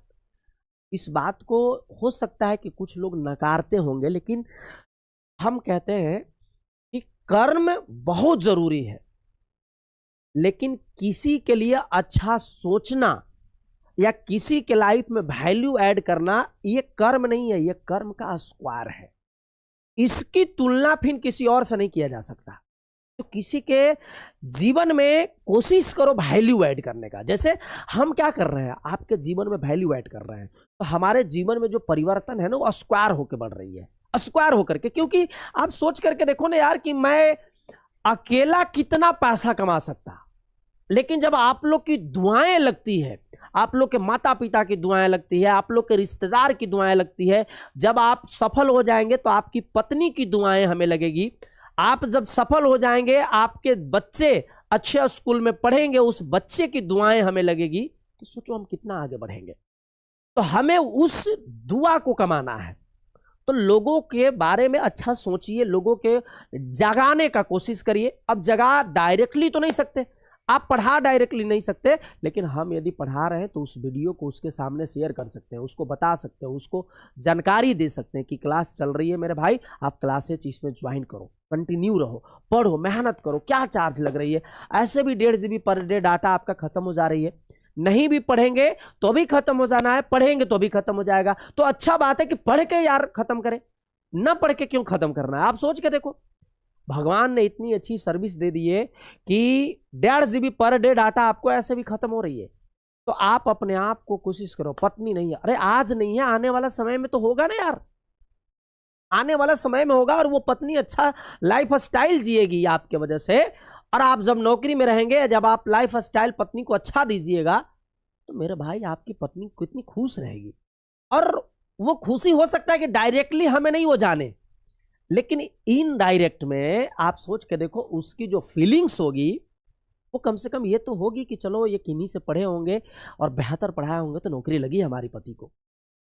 इस बात को हो सकता है कि कुछ लोग नकारते होंगे, लेकिन हम कहते हैं कि कर्म बहुत जरूरी है, लेकिन किसी के लिए अच्छा सोचना या किसी के लाइफ में वैल्यू ऐड करना, ये कर्म नहीं है, ये कर्म का स्क्वायर है। इसकी तुलना फिर किसी और से नहीं किया जा सकता। तो किसी के जीवन में कोशिश करो वैल्यू ऐड करने का। जैसे हम क्या कर रहे हैं, आपके जीवन में वैल्यू ऐड कर रहे हैं, तो हमारे जीवन में जो परिवर्तन है ना वो स्क्वायर होकर बढ़ रही है, स्क्वायर होकर के। क्योंकि आप सोच करके देखो ना यार कि मैं अकेला कितना पैसा कमा सकता, लेकिन जब आप लोग की दुआएं लगती है, आप लोग के माता पिता की दुआएं लगती है, आप लोग के रिश्तेदार की दुआएं लगती है, जब आप सफल हो जाएंगे तो आपकी पत्नी की दुआएं हमें लगेगी। आप जब सफल हो जाएंगे, आपके बच्चे अच्छे स्कूल में पढ़ेंगे, उस बच्चे की दुआएं हमें लगेगी, तो सोचो हम कितना आगे बढ़ेंगे। तो हमें उस दुआ को कमाना है। तो लोगों के बारे में अच्छा सोचिए, लोगों के जगाने का कोशिश करिए। अब जगा डायरेक्टली तो नहीं सकते, आप पढ़ा डायरेक्टली नहीं सकते, लेकिन हम यदि पढ़ा रहे हैं तो उस वीडियो को उसके सामने शेयर कर सकते हैं, उसको बता सकते हैं, उसको जानकारी दे सकते हैं कि क्लास चल रही है मेरे भाई, आप क्लासेज इसमें ज्वाइन करो, कंटिन्यू रहो, पढ़ो, मेहनत करो, क्या चार्ज लग रही है। ऐसे भी 1.5 GB पर डे डाटा आपका खत्म हो जा रही है। नहीं भी पढ़ेंगे तो भी खत्म हो जाना है, पढ़ेंगे तो भी खत्म हो जाएगा। तो अच्छा बात है कि पढ़ के यार खत्म करें, ना पढ़ के क्यों खत्म करना है। आप सोच के देखो, भगवान ने इतनी अच्छी सर्विस दे दी है कि 1.5 GB पर डे डाटा आपको ऐसे भी खत्म हो रही है। तो आप अपने आप को कोशिश करो। पत्नी नहीं है, अरे आज नहीं है, आने वाला समय में तो होगा ना यार, आने वाला समय में होगा। और वो पत्नी अच्छा लाइफ स्टाइल जिएगी आपके वजह से। और आप जब नौकरी में रहेंगे, जब आप लाइफ स्टाइल पत्नी को अच्छा दीजिएगा, तो मेरे भाई आपकी पत्नी कितनी खुश रहेगी। और वो खुशी हो सकता है कि डायरेक्टली हमें नहीं वो जाने, लेकिन इनडायरेक्ट में आप सोच के देखो, उसकी जो फीलिंग्स होगी वो कम से कम ये तो होगी कि चलो ये किन्हीं से पढ़े होंगे और बेहतर पढ़ाए होंगे तो नौकरी लगी हमारी पति को।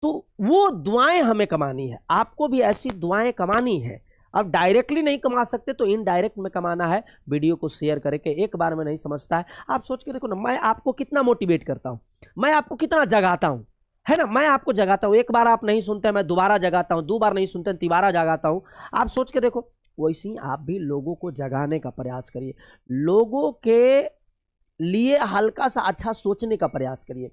तो वो दुआएं हमें कमानी है, आपको भी ऐसी दुआएं कमानी है। अब डायरेक्टली नहीं कमा सकते तो इनडायरेक्ट में कमाना है। वीडियो को शेयर करके, एक बार में नहीं समझता है। आप सोच के देखो ना, मैं आपको कितना मोटिवेट करता हूं, मैं आपको कितना जगाता हूं, है ना। मैं आपको जगाता हूं, एक बार आप नहीं सुनते मैं दोबारा जगाता हूं, 2 बार नहीं सुनते तिबारा जगाता हूं। आप सोच के देखो, वैसे ही आप भी लोगों को जगाने का प्रयास करिए, लोगों के लिए हल्का सा अच्छा सोचने का प्रयास करिए,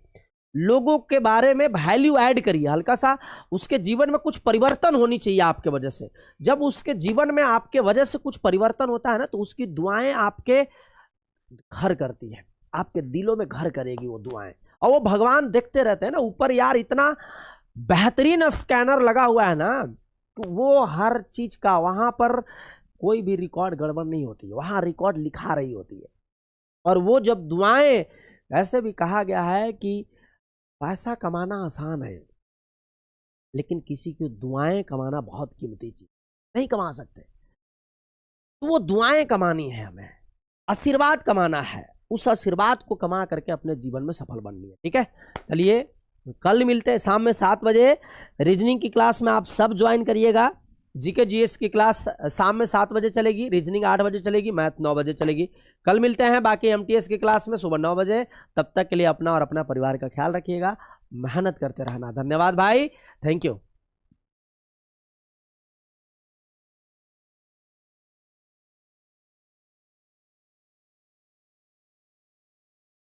लोगों के बारे में वैल्यू ऐड करिए, हल्का सा उसके जीवन में कुछ परिवर्तन होनी चाहिए आपके वजह से। जब उसके जीवन में आपके वजह से कुछ परिवर्तन होता है ना, तो उसकी दुआएं आपके घर करती है, आपके दिलों में घर करेगी वो दुआएं। और वो भगवान देखते रहते हैं ना ऊपर यार, इतना बेहतरीन स्कैनर लगा हुआ है ना, तो वो हर चीज का वहां पर कोई भी रिकॉर्ड गड़बड़ नहीं होती है, वहां रिकॉर्ड लिखा रही होती है। और वो जब दुआएं, ऐसे भी कहा गया है कि पैसा कमाना आसान है, लेकिन किसी की दुआएं कमाना बहुत कीमती चीज, नहीं कमा सकते। तो वो दुआएं कमानी है, हमें आशीर्वाद कमाना है, उस आशीर्वाद को कमा करके अपने जीवन में सफल बननी है। ठीक है, चलिए कल मिलते हैं शाम में 7 बजे। रीजनिंग की क्लास में आप सब ज्वाइन करिएगा। जीके जीएस की क्लास शाम में 7 बजे चलेगी, रीजनिंग 8 बजे चलेगी, मैथ 9 बजे चलेगी। कल मिलते हैं बाकी एमटीएस की क्लास में सुबह 9 बजे। तब तक के लिए अपना और अपना परिवार का ख्याल रखिएगा, मेहनत करते रहना। धन्यवाद भाई, थैंक यू।